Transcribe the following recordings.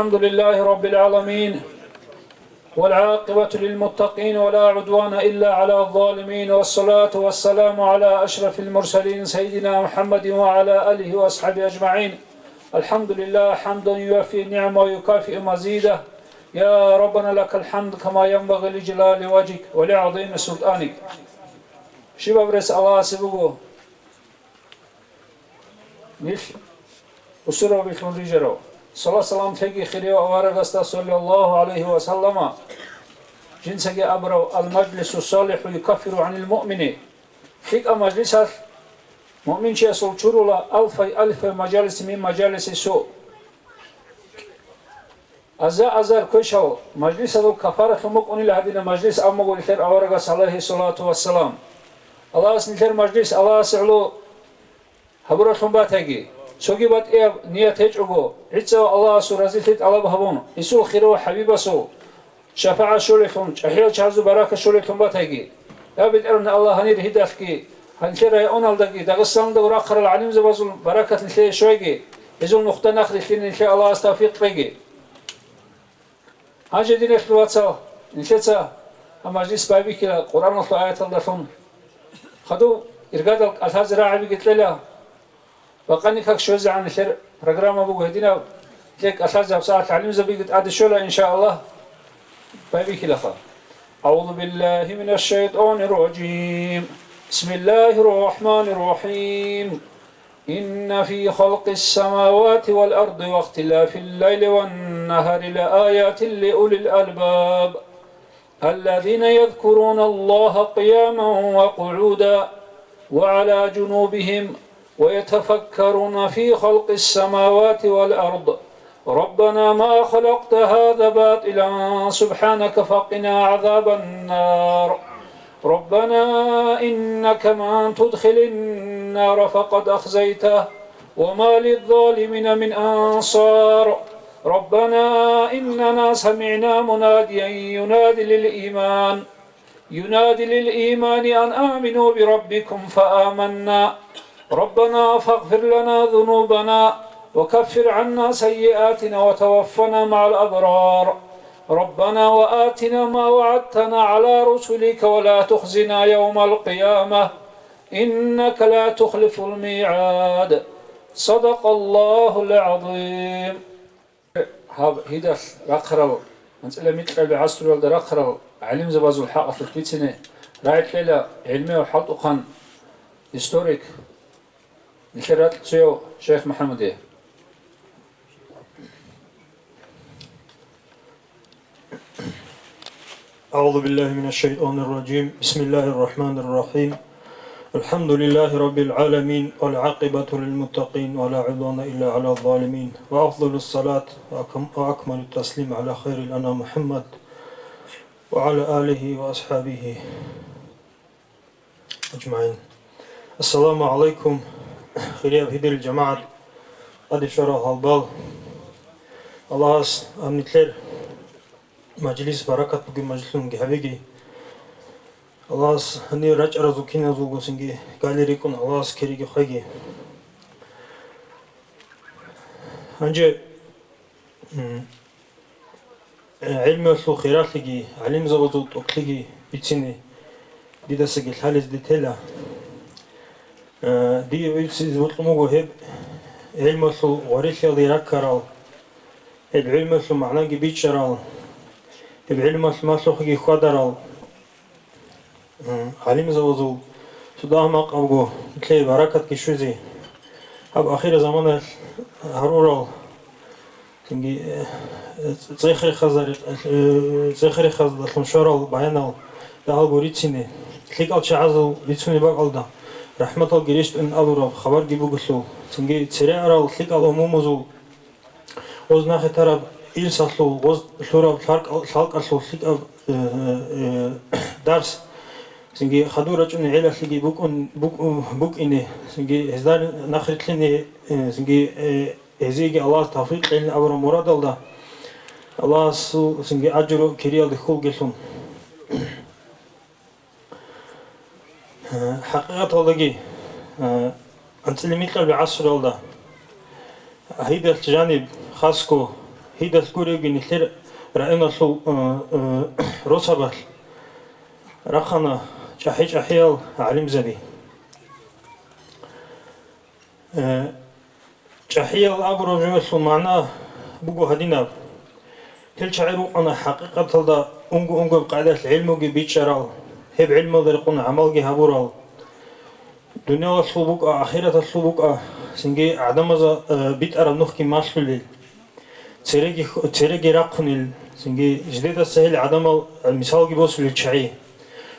الحمد لله رب العالمين والعاقبة للمتقين ولا عدوان إلا على الظالمين والصلاة والسلام على أشرف المرسلين سيدنا محمد وعلى آله وأصحابه أجمعين. الحمد لله حمدا يوفي النعمة ويكافئ مزيده. يا ربنا لك الحمد كما ينبغي لجلال وجهك ولعظيم سلطانك. شباب رس الله سبقه مش أسروا بكم رجروا صلاة سلام تيجي خيريو أوارغستا صلى الله عليه وسلم جنسك أبرو المجلس الصالح يكفر عن المؤمن فيك مجلسات مؤمن شيء سلطرولا ألف مجالس من مجالس السوء أزار كشوا مجلس هذا كفارة مقوني لهذه المجلس أمغو الخير أوارغس عليه الصلاة والسلام الله سنخير مجلس الله سعلو هبرو ثنباتيجي سوغي بات نية تجعبو عيسى الله سورازيتت الله بهبون يسو خيرو حبيبه سو شفاعة شوليكم أحيال شعزو براكة شوليكم باتاقي يابد أرن الله هنير هدافكي هنكرا يأونال داقي داقستان داقو راقر العليم زبازو براكة نخي شويقي يزو نخطة ناخذ خين نخي الله استوفيق ريقي هاجي دين اخلواتسا نخيتسا مجلس بايبي كلا قرآن الله آيات الله خدو إرقاد الهاز راعبي قلت لها وقاني كاك شوزع عن الخير برنامج أبو هدينا ليك أساتذة بساعة تعليم زبيقة عاد الشولة إن شاء الله بايبيك لخا. أعوذ بالله من الشيطان الرجيم. بسم الله الرحمن الرحيم. إن في خلق السماوات والأرض واختلاف الليل والنهار لآيات لأولي الألباب الذين يذكرون الله قياما وقعودا وعلى جنوبهم ويتفكرون في خلق السماوات والأرض ربنا ما خلقت هذا باطلا سبحانك فقنا عذاب النار ربنا إنك من تدخل النار فقد أخزيته وما للظالمين من أنصار ربنا إننا سمعنا مناديا ينادي للإيمان أن آمنوا بربكم فآمنا ربنا فاغفر لنا ذنوبنا وكفر عنا سيئاتنا وتوفنا مع الأبرار ربنا وآتنا ما وعدتنا على رسلك ولا تخزنا يوم القيامة إنك لا تخلف الميعاد صدق الله العظيم. هيدا رقرل مسألة مثل بعصر ولد رقرل علم زبازو الحق في الكتنة رايت ليلة علمي وحلقا هيستوريك الخيرات سيو شيخ محمد. أعوذ بالله من الشيطان الرجيم. بسم الله الرحمن الرحيم. الحمد لله رب العالمين والعاقبة للمتقين ولا عدوان إلا على الظالمين وأفضل الصلاة وأكمل التسليم على خير الأنام محمد وعلى آله وأصحابه أجمعين. السلام عليكم خيريا هدير الجماعة قد شرح البال الله أمنتلر مجلس بركة بقي مجلسون جهبيجي الله هني رج أرزوكين أزوجو سنجي قال ليكون الله كريجي خيجي أنجي علم وسلو خيرات لجي علم زوجو تقلجي بتسني دي دسجل حالز ديتيلا دي ويبسيز وطلمو هب علم وسلو وريش يلي ركرال العلم وسلو معناه بيتشرال العلم وسلو ما سوخي خدرال علم زوجو سوداه ما قبضو تلاقي بركة كشوزي هب آخر زمان هرورال تنجي زخري خزر المشارل بيانال ده الجوريتسيني تلك الشعازو بيتسوني بقالدا رحمة الله جريشت إن ألورا خبر جيبو قصلو تنجي تسرع رال تلك الأمومزو وزنا خترب إل ساسلو وز شورا شالك أسلو تلك درس تنجي خدورة جوني عيلة تلقي بوك إني تنجي هزار نخرت لني تنجي هزيجي الله توفيق لنا أورا مراد الله الله سو تنجي أجرو كريال دخول قلهم حقيقة والله أنت اللي مثل بعصر الله هيدا الجانب خاصكو هيدا سكوري نحلر رأينا شو روسابل رخنا جحيج أحيال علم زبي جحيال أبرو جوشو معناه بقو هدينا كل شعرو أنا حقيقة تلدا أنجو بقاعدة العلم وجي بيتشرال هب علم ذرقون عمل جي هبورال دنيا الصلوبك آخرة الصلوبك سنجي عدم بيت أرى نخكي ماسلول تريجي راقنيل سنجي جديد السهل عدم المثال جي بوصل للشعي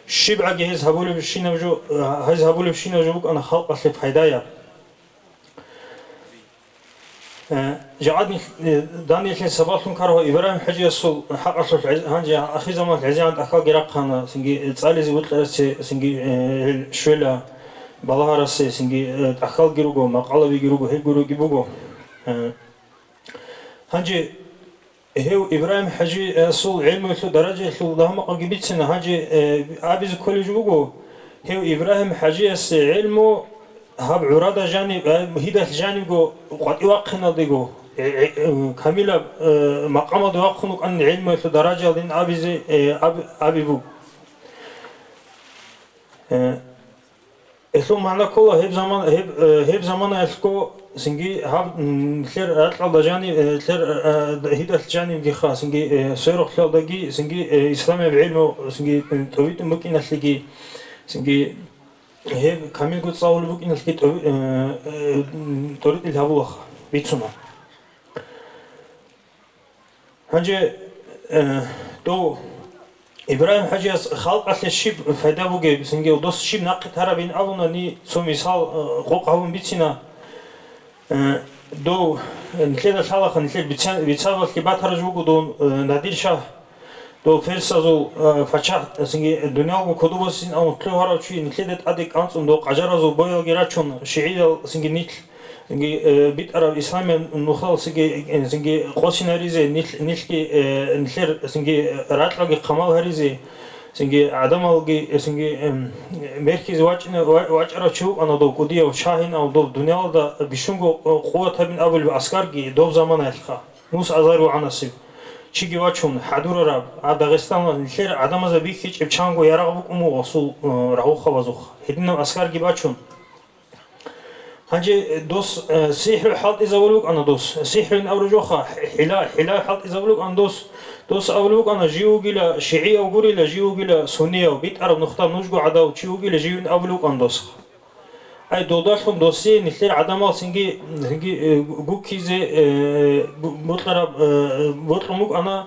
الشبع جهز هبول بشينا وجو هز هبول بشينا وجوك أنا خلق أصل فايدايا جعدني دانيال سباقون كاره إبراهيم حجي الصل حق أصل هنجي أخي زمان العزيز عند أخا جراق هنا سنجي تصالي زود سنجي شويلا بالله راسي سنجي أخال جروجو مقالة بيجروجو هي جروجو جيبوجو هنجي هو إبراهيم حجي الصل علم يسوع درجة الصل ده هم قريبين سنة هنجي أبيز كل جوجو هو إبراهيم حجي علمه هاب عرادة جانب هيدا الجانب جو قد يوقعنا ديجو كاملة مقام دوقنك أن علم في درجة لين أبي بو إسلام معنا كله هب زمان أسكو سنجي هاب مثل أطلع جانب مثل هيدا الجانب جي خاص سنجي سيرو خلال دقي سنجي إسلام بعلمه سنجي تويت ممكن أسلقي سنجي هي كامل قد صاول بوك إن الكيت تريد الهبوخ بيتسمع هنجي تو إبراهيم حاجة خلق أصل الشيب فدا بوجي سنجي ودوس شيب ناقد هربين أونا ني سو مثال قوق هون بيتنا دو نكيد الحلقة نكيد بيتسال الكبات هرجوكو دو نادير شاه دو فرسازو فچا سنگي دنياغو كودوبسين او تلوهارا چي نكلدت ادك انصم دو قجرازو بويل گيراچون شيعيل سنگي نيت سنگي بيت عرب اسلام نوخال سنگي قوسيناريزي نيلكي نكلر سنگي راتلاغي قمال هريزي سنگي عدمالغي سنگي مركز واچرا چو انا دو قوديا شاهين او دو دنيا دا بيشونغو قوة بين ابل عسكرگي دو زمان الخا موس ازارو عناسي چیگی وچون حدور راب داغستان نشر عدم از بیخیچ ابچانگو یارا بکمو وصول راهو خوازوخ هدینم اسکار گی وچون هنجی دوس سحر حالت ازولوک انا دوس سحر اورجوخا حلا حالت ازولوک ان دوس اولوک انا جيو گیلا شیعی او گوری لا جيو گیلا سنی او بیت عرب نختار نوجگو عداو چیو گیلا جيو اولوک ان دوس أي دوداشهم دوسي نثير عدم سنجي جوكيزي بطلموك أنا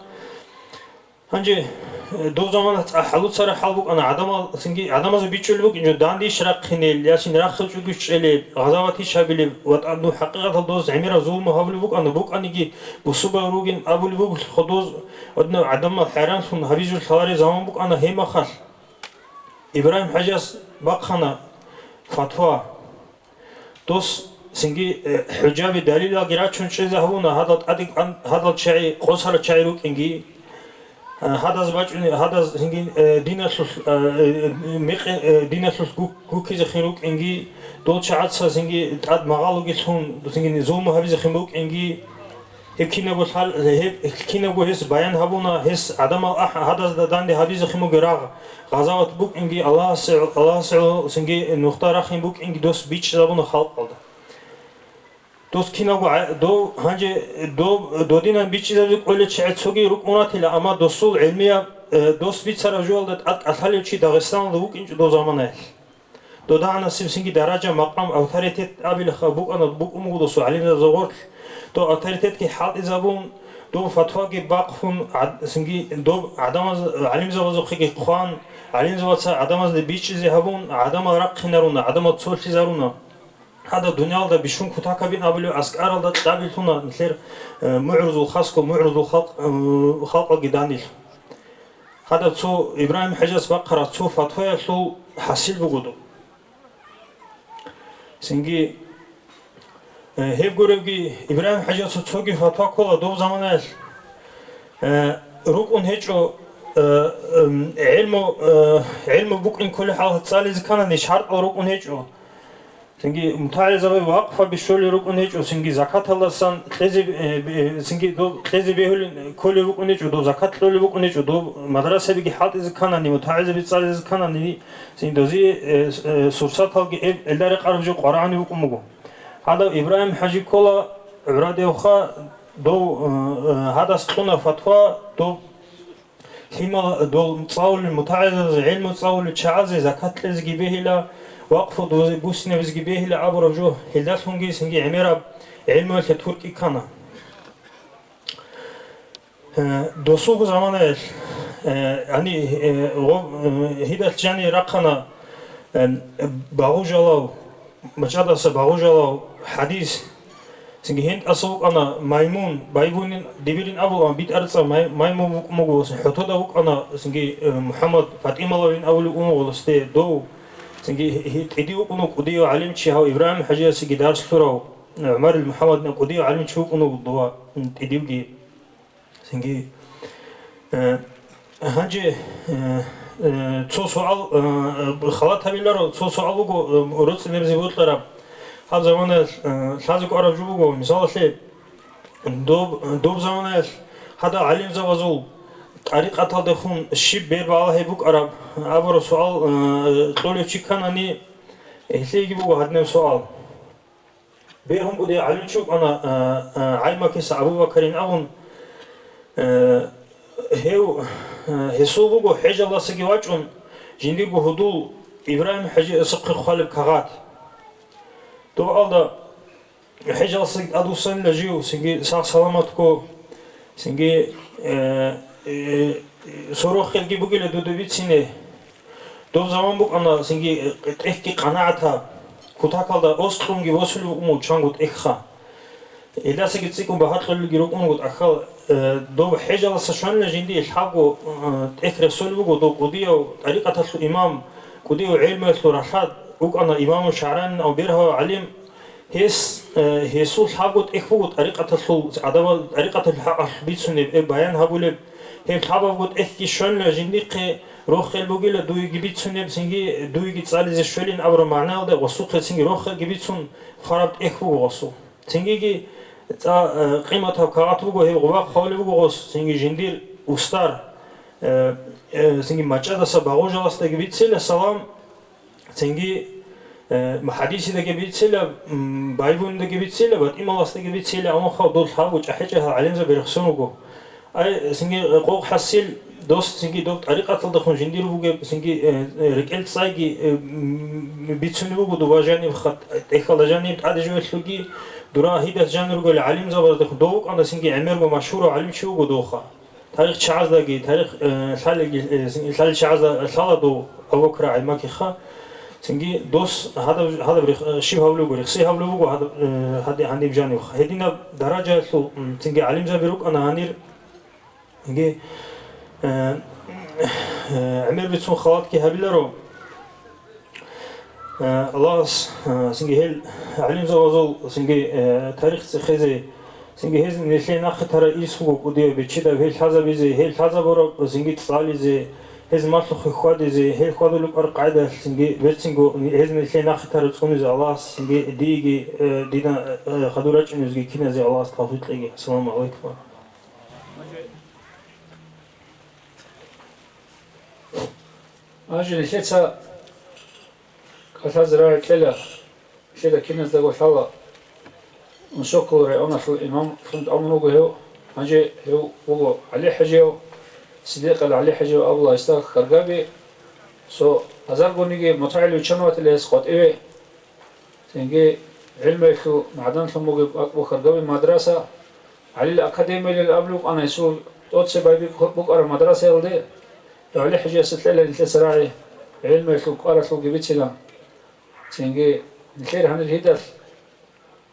هنجي دو زمان حلوت صار حلوك أنا عدم سنجي عدم زي بيتشلوك إنه داندي شرق خنيل ياسين راخل شو كش اللي غزواتي شابيل وتأنو حقيقة الدوز عميرة زول مهابلوك أنا بوك أنا جي بصوبة روجين أبولوك خدوز ودنا عدم حيران سون هبيجو الخواري زمان بوك أنا هيما خال إبراهيم حجاز بقنا فتوى دوس سنجي حجاب دليل غيرات شون شيء هونا هذا الشيء قصر شيء روك إنجي هذا زباج هذا سنجي دينا كوكي زخيروك إنجي دول شعات سنجي تعد مغالو جسون سنجي زوم هذي زخيروك إنجي هكينا بقول حال هكينا بقول هس بيان هبونا هس عدم هذا داندي هذي زخيمو جراغ غزوات بوك إنجي الله سعو سنجي نختار أخين بوك إنجي دوس بيتش زبون خالق قلده دوس كينا دو هنجي دو دينا بيتش زبون قلة شعت سوقي روك مناتلا أما دوسول علمية دوس بيتش سرجول ده أثالي شيء داغستان لوك إنج دو زمانه دو ده أنا سنجي درجة مقام أوثاريتيت أبي بوك أنا بوك أمو دوسو علينا زغور دو أوثاريتيت كي حال زبون دو فتوى كي باقفون سنجي دو عدم علم زوجو خي قوان علم زوجة عدم از بيتش زهبون عدم رق خنرونا عدم تصور زارونا هذا الدنيا ده بيشون كتاكا بين أبلو أسكار ده تقابلتونا مثل معرض الخاص معرض الخلق جدانيل هذا تو إبراهيم حجاز بقرة تو فتوى تو حصيل بقولو سنجي هيب قريبي إبراهيم حجاز توجي فتوى كله دو زمانه روكون هيجو علمه بوك إن كل حال تصالي زكانا نشهر أو روكون هيجو Синги мутаизаве вақфа бишоли рукунечу синги закат аласан лези синги до лези бехулин коли рукунечу до закат лоли рукунечу до мадраса биги хатиз канани мутаизави цализ канани син дози сурсаталги элдаре қарбжу Қур'ани рукумуго хада Ибраҳим ҳаҷи кола радиоха до хадас туна фатва до хима до цаули мутаизаз илму цаули чаази закат лезги бехила وقف دوزي بوسنا بزجي به لعبر جو هلدات هنجي سنجي عميرة علم التركي كنا دوسوق زمانه يعني هيدا جاني رقنا باغوجلاو مجادا سباغوجلاو حديث سنجي هند أسوق أنا مايمون بايبون دبيرين أبو أم بيت أرصا مايمون مغوس حتودا وق أنا سنجي محمد فاطمة لوين أول أمور لسته دو سنجي تديو كنو قديو علم شيء إبراهيم حاجة سنجي دارس ثورة عمر المحمد نقديو علم شو كنو دوا تديو جي سنجي هنجي تو سؤال خلات هبيلارو تو سؤال بقو رأس نبزي بوتلارا هذا زمان لازم أعرف جو بقو مثال شيء دوب زمان هذا علم زوازو طريقة تدخون الشيب بير بالله بوك عرب عبر سؤال طولي كان أني هسيجي بوك هذا سؤال بيرهم بدي علم شوك أنا عايمة كيس أبو بكرين أون هيو هسو بوك حاجة الله سجي واجون جندي بهدول إبراهيم حاجة سق خالب كغات تو هذا حاجة الله سجي أدو سن لجيو سجي سلامتكو سجي سروخ خلقي بقي لدودو بيتسيني دو زمان بق أنا سنجي تحكي قناعتها كتاك هذا أسطرونجي وصلوا أمو تشانغوت إخا إلا سجي تسيكم بحط للجي روك أمو أخال دو حاجة لسشان لجندي الحقو تأخر سول بقو دو قديو طريقة الإمام قديو علم الرشاد وق أنا إمام الشعران أو بيرها علم هيسو الحقو تأخبو طريقة الأدوال طريقة الحق بيتسوني بيان هقولي هيك حابب قلت إحكي شون لجنديق روح البوجيل دوي جبيت سنة بسنجي دوي جت سالي زشولين أبرو معناه ده وسوق سنجي روح جبيت سن خربت إخو وسو سنجي تا قيمتها كعات بوجو هي غواق خالي بوجو غص سنجي جندير وستار سنجي ماجدا سباغو جالس ده جبيت سيل السلام سنجي محادثي ده جبيت سيل بايبون ده جبيت سيل بعد إمالاس ده جبيت سيل أما خا دول حاجة أحجها علينا زبيرخسونه جو أي سنجي قوق حسيل دوست سنجي دوت طريقة تلدخون جندير بوجي سنجي ركلت سايجي بيتسوني بوجو دواجاني بخط إخلا جاني بعد جوي خلقي درا هيدا جاني رجال علم زبر دخ دوق أنا سنجي عمر ومشهور علم شو بدوخا تاريخ شعز دقي تاريخ سال شعز سال دو أوكرا عماك خا سنجي دوس هذا بريخ شيء هولو بريخ سي هولو بوجو هذا عندي بجاني هدينا درجة سو سنجي علم زبروك أنا هنير سنجي عمر بيتسون خواتكي هبيلارو الله سنجي هيل علم زوازو سنجي تاريخ خزي سنجي هز نشلي ناخ ترى يسوق وديو بتشدا هيل حزب زي هيل حزب ورا سنجي تصالي زي هز مطلق خواد زي هيل خواد لو قاعده سنجي بيتسنجو هز نشلي ناخ ترى تصوني زي الله سنجي ديجي دينا خدوراج نزجي كنا زي الله توفيق لي السلام عليكم أجل شيء كذا زراعة كلا شيء كنا زلوا شلا نشكر أنا في الإمام فهمت أمره هو أجي هو علي حجيو صديق علي حجيو الله يستاق خرجابي سو هزار قنيجي متعلي وشنوات اللي يسقط إيه تنجي علم شو معدن ثموج وخرجابي مدرسة علي الأكاديمية للأبلوك أنا يسول توت سبايبي بقرا مدرسة يلدي علي حجي ستلة اللي سراعي علم شو قارة شو جبت سلا تنجي الخير هن الهدف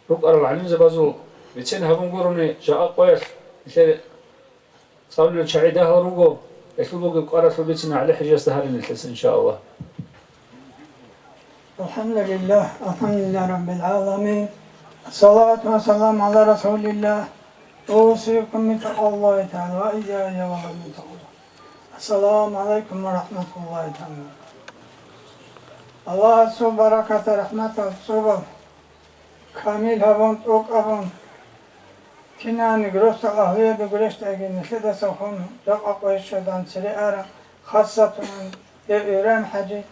بقرا العلم زبازو بتسين هبون قرني جاء قويس الخير صار له شعيدة هروجو يشوفوا قارة شو بتسين علي حجي استهرن الحس إن شاء الله الحمد لله رب العالمين الصلاة والسلام على رسول الله أوصيكم بتقوى الله تعالى وإياي وغير السلام عليكم ورحمة الله تعالى Allah su barakata rahmet al sobal. Kamil havon ok avon. Kinani grosta ahliye de güreşte egin nişede sahun. Rak akbayış şadan siri ara. Khassatun öğren hacı.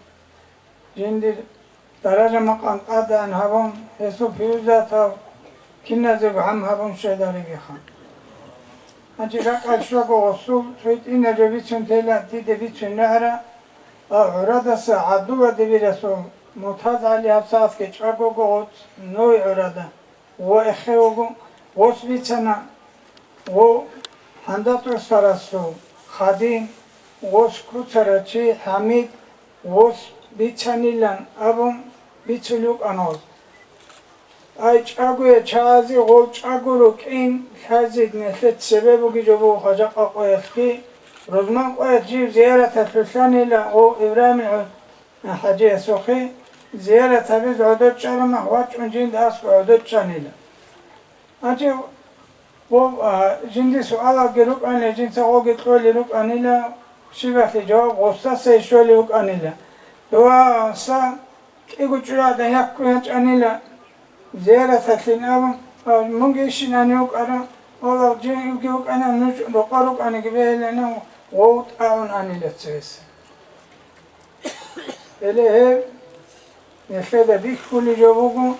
Cindir daraja makan adan havon. Hesu fiyuzata. Kinna zegu ham havon şeydari gihan. Hacı rak aşrak oğusul. Süt inne cebitsun teyla dide bitsun nehra. Uradası aduva deviresu. Mutaz Ali Hafsaf geç agogo noy urada. Ve eheogu. Vosvicana, o handato starasu, Khadim, vos kutsarachi, Hamid, vos bichanilan, abum bichuluk anoz. Ay çaguya çazi, gol çaguruk in, hazid nefet sebebu gijobu hacak akoyatki, rozman koyat jiv ziyaret etfişanila o İbrahim'in hacıya sohi, ziyaret tabiz odot çarama, vaç uncin de asku odot çanila. Acı bu şimdi suala gelip anne cinse o getiriyorlar anıyla şivakli cevap olsa seçiyorlar anıyla. Doğasa igucuradan yakkuyanç anıyla ziyaret ettiğin avım mungi işin anı yok ara ola cin yok ana nuç dokaruk anı gibi elene oğut avun anıyla çevesi. Öyle hep nefede bir kulü cevugu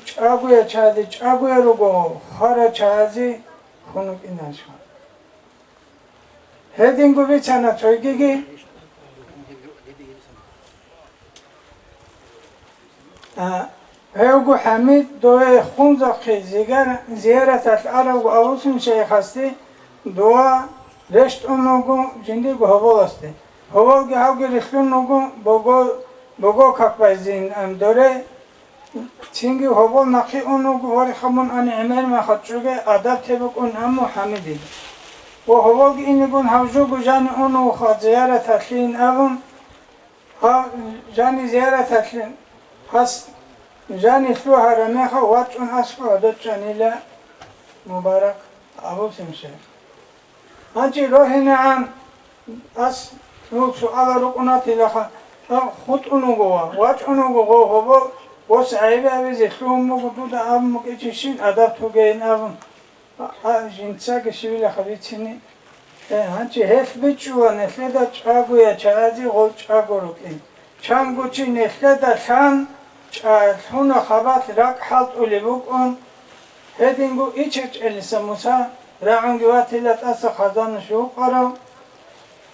çaguya çadı, çaguya rugo, hara çazi, konuk inançma. Hedin gibi çana çoygigi, Hevgu Hamid doğa khunzaki ziyaret et aragu avusun şey hasti, doğa reşt onugu cindi gu haval asti. Haval gi havgi rişlun nugu bogo kakbazin dore, Çünkü haval naki onu var xamun ani emel me xatçuge adab tebuk on ammu hamidi. O haval ki inni gun havcu gu jani onu xa ziyaret etlin avun ha jani ziyaret etlin has jani slu harame xa vaç on asfa adat janile mübarek abu simse. Hanci rohine an as nu suala rukunati laha khut onu go vaç onu go haval Vos ayve avize şumu kutuda avmu geçişin adap tugeyin avum. Jinsa geçivile xabitsini. Hançi hef biçuva nefleda çaguya çazi gol çagurukin. Çanguçi nefleda şan huna xabat rak halt ulibukun. Hedingu içeç elisa musa rağın güvatilat asa xazanı şu qarav.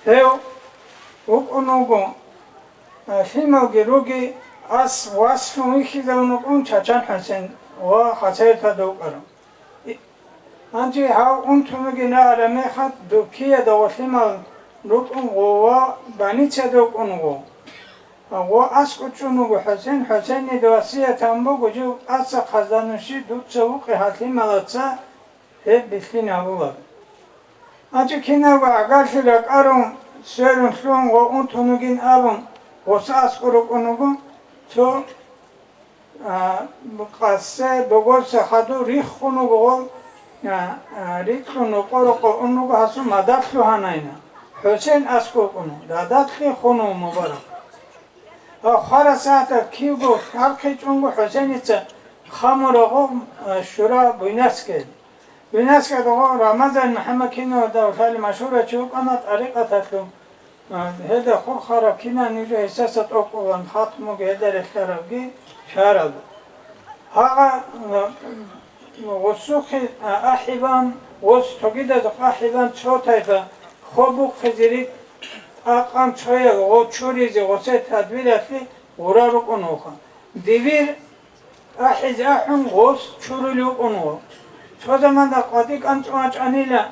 Hev ukunugu filmo girugi As vasfı iki de onu çaçan Hasan ve Hasan tadokarım. Anci ha untunu gene arame hat dukiye de vaslima lutun gova bani çadok onu. Ve as kuçunu bu Hasan ne devasiye tambo gucu as kazanışı dut çabuk hatim alatsa hep bislin abular. Anci kina ve agarşılak arım sörün şun ve untunu gene avım Osa as kuruk onu تو قصه بگوش خدو ریخ خونو بگو ریخ خونو قرق اونو که هستو مدد لو هناینا حسین اسکو کنو دادت خی خونو مبارک آخر ساعت کیو گو خلقی چونگو حسین ایچه خامو رغو شورا بیناس کرد بیناس کرد رمضان محمد کینو دولتال مشهوره چوب انا طریقت هتلو هذا خور خراب كنا نيجي إحساسات أقوى خاتمه هذا الخرابي شارب ها وسوق أحيان وستوجد أحيان شوطة خبوق خزيري أقام شوية وشوريزي وسات تدبيراتي ورارق أنوخا دبير أحيز أحن غوس شوريلو أنوخ شو زمان دا قديك أنت أنيلا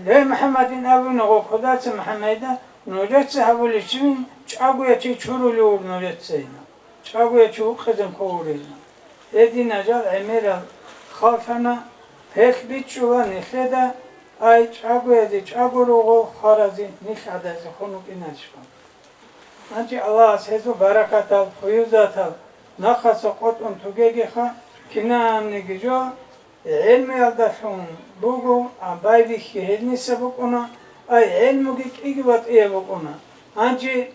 لا محمد أبو نغو خدات محمد Nocetse havulişimin çaguya çi çuruluyor nocetseyna. Çaguya çubuk kızım kovuruyna. Edi nacal emira khafana pek biçuva nefede ay çaguya di çaguru kharazi nişadazi khunuk inashfa. Anci Allah sezu barakat al, fuyuzat al. Nakhasa qotun tugegi kha kinam nigijo ilmi yaldashun bugu abaybi khilni sabuk ona Ay ilmu git igibat evo ona. Anci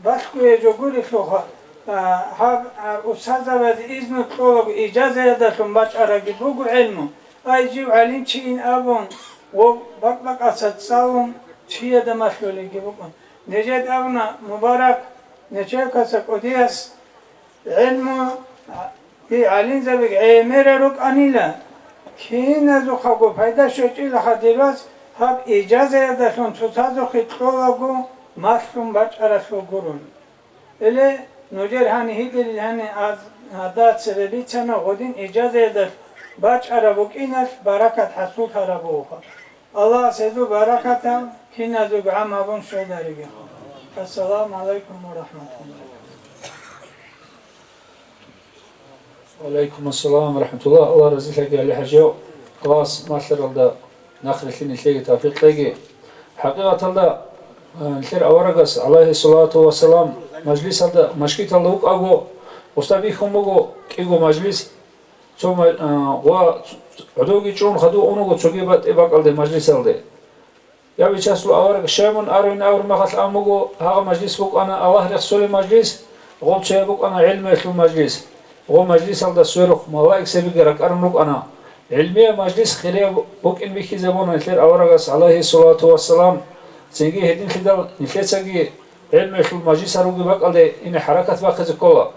başkuya joguri soha هاب أستاذ بعد إذن طلب إجازة يدخل باش أراجع بقول علمه أيجي علم شيء أبون وبقى أسد صالون شيء ده مشغول يجيبون نجد أبنا مبارك نشأ كسر أديس علمه في علم زبق عمر رك أنيلا كين زو خاكو فايدة شوتي لخديراس هاب إجازة يدخل تسازو خطلقو مشروم باش أرسل قرون إلى نوجر هني هيدل هني از عادات سببی چنا غدین اجازه داد باج عربوک اینش برکت حصول عربوها الله سيدو بركة كنا ذو عام أبون شوداريجا السلام عليكم ورحمة الله وعليكم السلام ورحمة الله الله رزقك على حجو خلاص ما شاء الله ناخذ الحين شيء توفيق لقي حقيقة الله الخير أورقس عليه الصلاة والسلام مجلس هذا مشكلة الله أقو وستبيهم أقو كيجو مجلس ثم وعدوكي جون خدو أنو تجيبت إباق على مجلس هذا يا بيشاسلو أورق شامن أرين أور ما خل أمو هذا مجلس بوك أنا الله رسول مجلس غول شيء بوك أنا علم في المجلس غو مجلس هذا سورخ ملاك سبيقرك أرنوك أنا علمية مجلس خيرية بوك إن بيكي زبون الخير أورقس عليه الصلاة والسلام سنجي هدين خدال نخيت سنجي علم في المجلس هروقي بق على إن حركة باقي كلها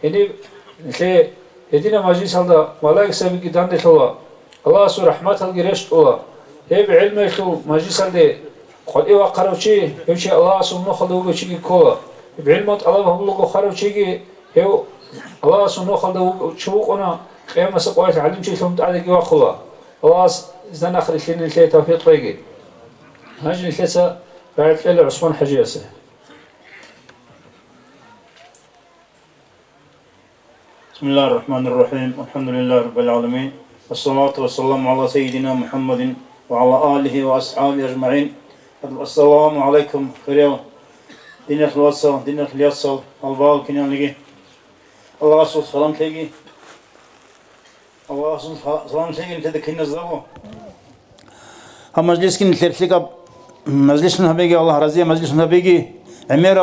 إني نخي هدين مجلس هذا ملاك سبيقي دان الله الله سو رحمة الجريش الله هي بعلم في المجلس هذا قد إيوا قروشي يمشي الله سبحانه خلوه شيء كلها بعلمات الله هم لقوا خروشي هي الله سبحانه خلوه شوق أنا قيام سقوات علم شيء ثم تعالى جوا خلا الله إذا نخرج شيء نخلي توفيق طيقي هاجي نخلصه بعد كلا عثمان حجياسه بسم الله الرحمن الرحيم والحمد لله رب العالمين والصلاة والسلام على سيدنا محمد وعلى آله وأصحابه أجمعين السلام عليكم خير دين الخلاصة دين الخلاصة البال كنيان لقي الله سبحانه سلام تيجي الله سبحانه سلام تيجي نتذكر كنا زاوه هم مجلس كن تلفلك مجلس من هبيجي الله رضي مجلس من هبيجي عمير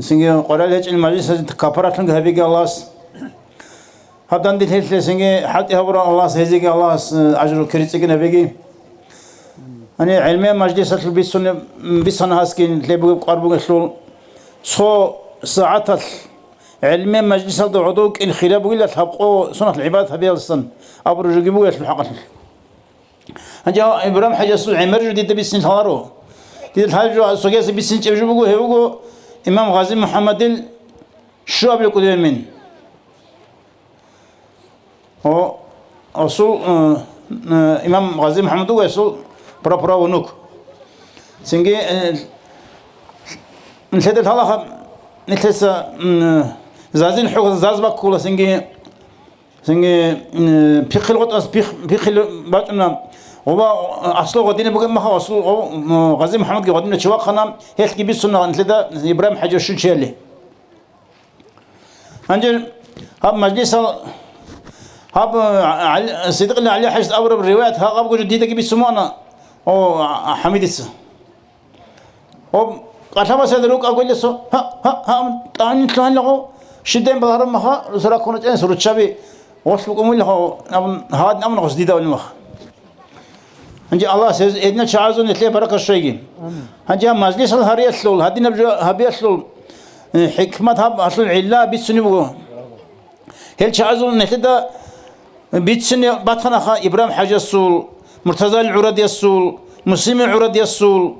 سنجي قرال هيج المجلس كفارة لنك هبيجي الله هذا دي تلفل سنجي حتى هبرا الله سهزيجي الله أجر كريتسكين هبيجي أنا علمي مجلس البيسون بيسون هاسكين تلبي قربوا شلون صو ساعات علمي مجلس العضوك إن خلاب ولا تحققوا سنة العباد هبيل السن أبرج جيبوا في الحقل هنجا إبراهيم حاجة سو عمر جديد بيسن ثارو ديد الحاجة سوجس بيسن تجيبوا هيبوا إمام غازي محمد شو قبل كده من هو أصل إمام غازي محمد هو أصل برا ونوك سنجي نشهد الحلقة نتلس زازين حقوق زاز بكولا سنجي بيخل قط بيخل باتنا هو أصله قدينا بقى ما هو أصله غازي محمد قدينا شواق خنا هيك كبير سنة نتلدا إبراهيم حاجة شو شيء أنجل هاب مجلس هاب صدقنا عليه حاجة أورب الروايات ها أبغى جديدة كبير سمونا أو حميدس هو قطعة سيدروك أقول له ها تاني تاني له شدين بظهر مها رسلا كونت إنس رتشابي وصلوا كمل له هاد أمر قصدي ولا مخ هنجي الله سيد إدنا شعازون يتلي بركة الشيء هنجي مجلس الهرية سلول هدينا هبيا سلول حكمة هب أصل العلا بيتسنبو هل شعازون نتدا بيتسن باتخنا خا إبراهيم حاجة السول مرتضى العراد يسول مسلم العراد يسول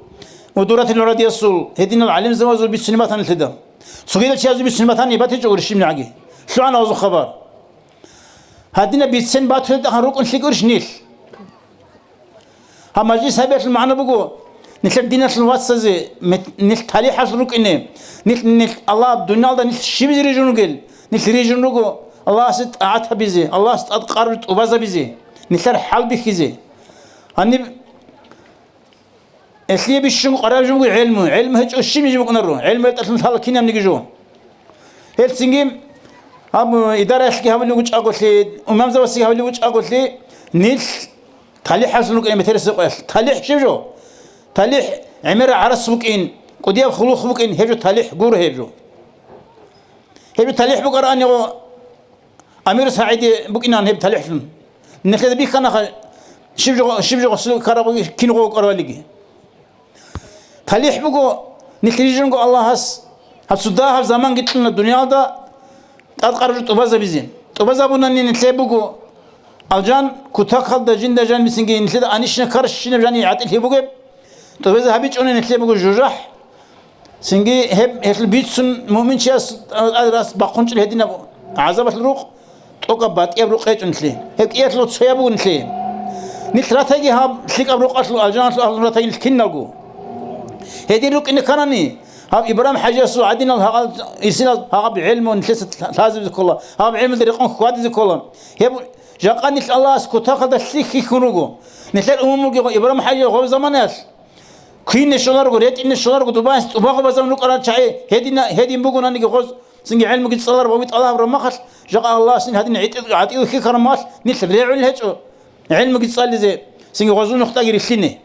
ودورة العراد يسول هدينا العلم زوازل بيتسنبات عن الهدا سقيل الشيء بيتسنبات عن يبات يجور الشيء من عجي شو أنا وزو خبر هدينا بيتسن بات هدا هروك نشلقورش نيل هم مجلس هبيت المعنى بقو نتل دينا الواتسازي نتل تالي حصلوك إنه نتل الله الدنيا الله نتل شيء بيجي رجون قل نتل رجون رجو الله ست أعتها بيزي الله ست أتقارب وبازا بيزي نتل حال بيخيزي هني اللي بيشون قرار جمو علم هيك الشيء بيجي بقنرو علم يتأثر حال كنا من يجوا هل سنجيم هم إدارة اللي هم اللي وجه أقول لي أمام زوجي هم اللي وجه أقول لي نتل تالي حصلوك إيه مثل السؤال تالي شو تالي عمر عرس بوك إن قديم خلوق بوك إن هجو تالي قور هجو هبي تليح بقرا أني أمير سعيد بقينا هبي تليحلن نخلي بيك أنا شبج غسل كرا كينو قرا لقي تليح بقو نخرجن قو الله هس هالصداها زمان قلت لنا الدنيا ده أتقرب تبازا بزين تبازا بنا نتلي بقو الجان كتاك خالد جند جان مسنجي نتلي أنيشنا كرش شنو جاني عتل هي بقو تبازا هبيج أنا نتلي بقو جوجح سنجي هل بيتسون مؤمن شيء أدرس بقونش الهدينا عذاب الروق توقبات يبروق إيش نتلي هيك يطلع تصيبو نتلي نتراتيجي هاب سلك أبروق أصل الجان أصل نتراتيجي الكنا جو هدي روك إن كانني هاب إبراهيم حاجة سو عدينا هذا يصير هذا بعلم ونلست لازم ذكره هذا بعلم دريقون خواد ذكره هي جاقني الله سكوت هذا السلك يكونوا نتلاقي أمور إبراهيم حاجة هو زمانات كين الشلار قريت إن الشلار قدوباس وباقي بزمن نقرأ شيء هدي بقولنا نيجي خذ سنجي علم قد صلى الله الله برمخش جاق الله سن هذين عتيه كي كرمات نتلرع الهجو علم قد صلى زي سنجي غزون نختار يرسلني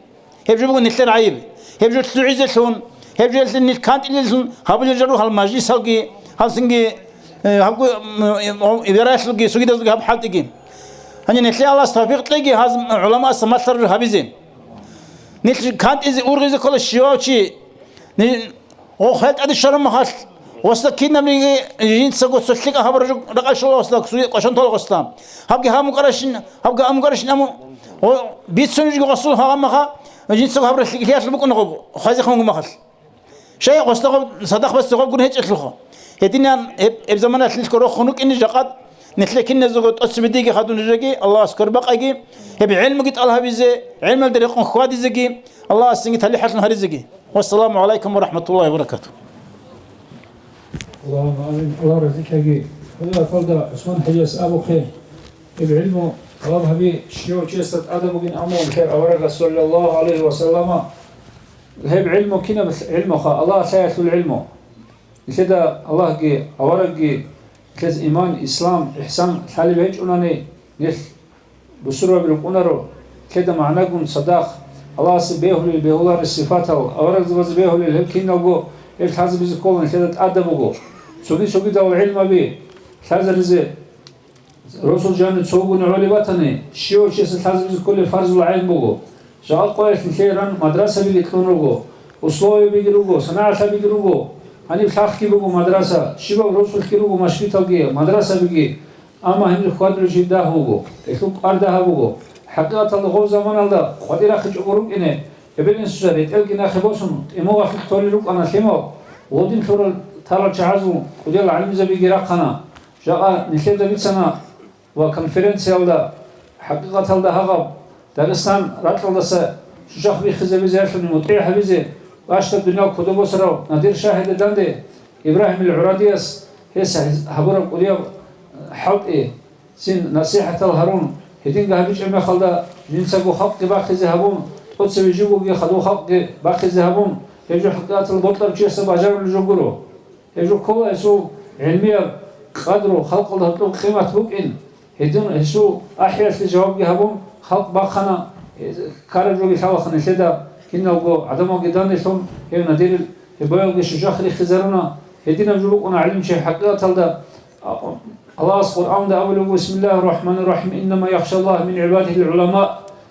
هبجو بقول نتلر عيب هبجو تسوعي شون هبجو اللي كانت اللي شون هبجو الجرو هالمجلس هالجي هالسنجي هبجو إدارة هالجي سويدا سويدا هب حالتجي هني نتلي الله استفيق تلاقي هذا علماء سماتر هبيزين نتلي كانت إذا أورجز كل الشيوع شيء هو خالد هذا الشرم مخاش وصل كنا من جين سقط سلك هبرج رقع شو وصل سوي قشن طول قصتام هبجي هم قرشين هبجي هم قرشين أمو هو بيت سنج قصول هم مخا جين سقط هبرج سلك هي بكون نقب خازي خون مخاش شيء قصته صدق بس تقول كون هيك أخلقه هدينا بزمانة سلك روح خنوك إني جقد نتلي كنا زوجت أسبديجي خدون جاكي الله أذكر بقى هبي علم قت الله بيزه علم الدريقون خوادي زكي الله سنجت هلي حسن هرزقي والسلام عليكم ورحمة الله وبركاته. اللهم آمين. الله رزقك هجي هذا فرد عثمان حجاز أبو خير بعلمه الله هبي شيوع جسد آدم وجن أمون خير أورق صلى الله عليه وسلم هب علمه كنا بس علمه خا الله سيأتي العلمه كذا الله جي أورق جي كذا إيمان إسلام إحسان حالي بيج أناني نس بسرعة بالقنارو كذا معناكم صداق الله سبحانه بيهولار الصفات أورق زبز بيهول الهكين أبو الحاز بيزكولن كذا أدبوه سوقي ده العلم بيه هذا رزق رسول جانب سوقنا على وطني شيء الحاز بيزكول فرض العلم بوجو شغال قوي خيران مدرسة بيجتونوجو أسلوب بيجروجو صناعة بيجروجو أنا بخاف كيبوجو مدرسة شباب رسول كيروجو مشي تلقيه مدرسة بيجي أما هم الخوادر جدا هوجو إخوك أرده هوجو حقيقة الله زمان الله خادر أخج أقولك إنه قبل سوسريت ألقينا خبوسهم إمو أخذ توليلوك أنا ثمو ودين ثور ثالث شعزو وديال العلم زبي جراقنا جاء نشيد بيت سنة وكونفرنس الله حقيقة الله هغب داغستان راتل دسا شخ بيخزي بزيرشون مطيع حبيزي واشت الدنيا كدوبو سراو نادر شاهد داندي إبراهيم العراديس هيس هبورا قوليا حوت إيه سين نصيحة الهارون هدين قهبيج أمي خلدا ننسقو خلق باقي زهبون قدس بيجيبو خدو خلق باقي زهبون يجو حقيقة البطلب جيسا باجار الجوغرو يجو كل يسو علمية قدرو خلق الله تلوك قيمة بوكين هدين يسو أحياس لجواب جهبون خلق باقنا كارجوغي شاوخنا شدا كنا وقو عدمو قدان يسون هي نادير يبايو شجاخ لخزارونا هدين أجلوكنا علم شيء حقيقة الدا الله القرآن ده أوله بسم الله الرحمن الرحيم إنما يخشى الله من عباده العلماء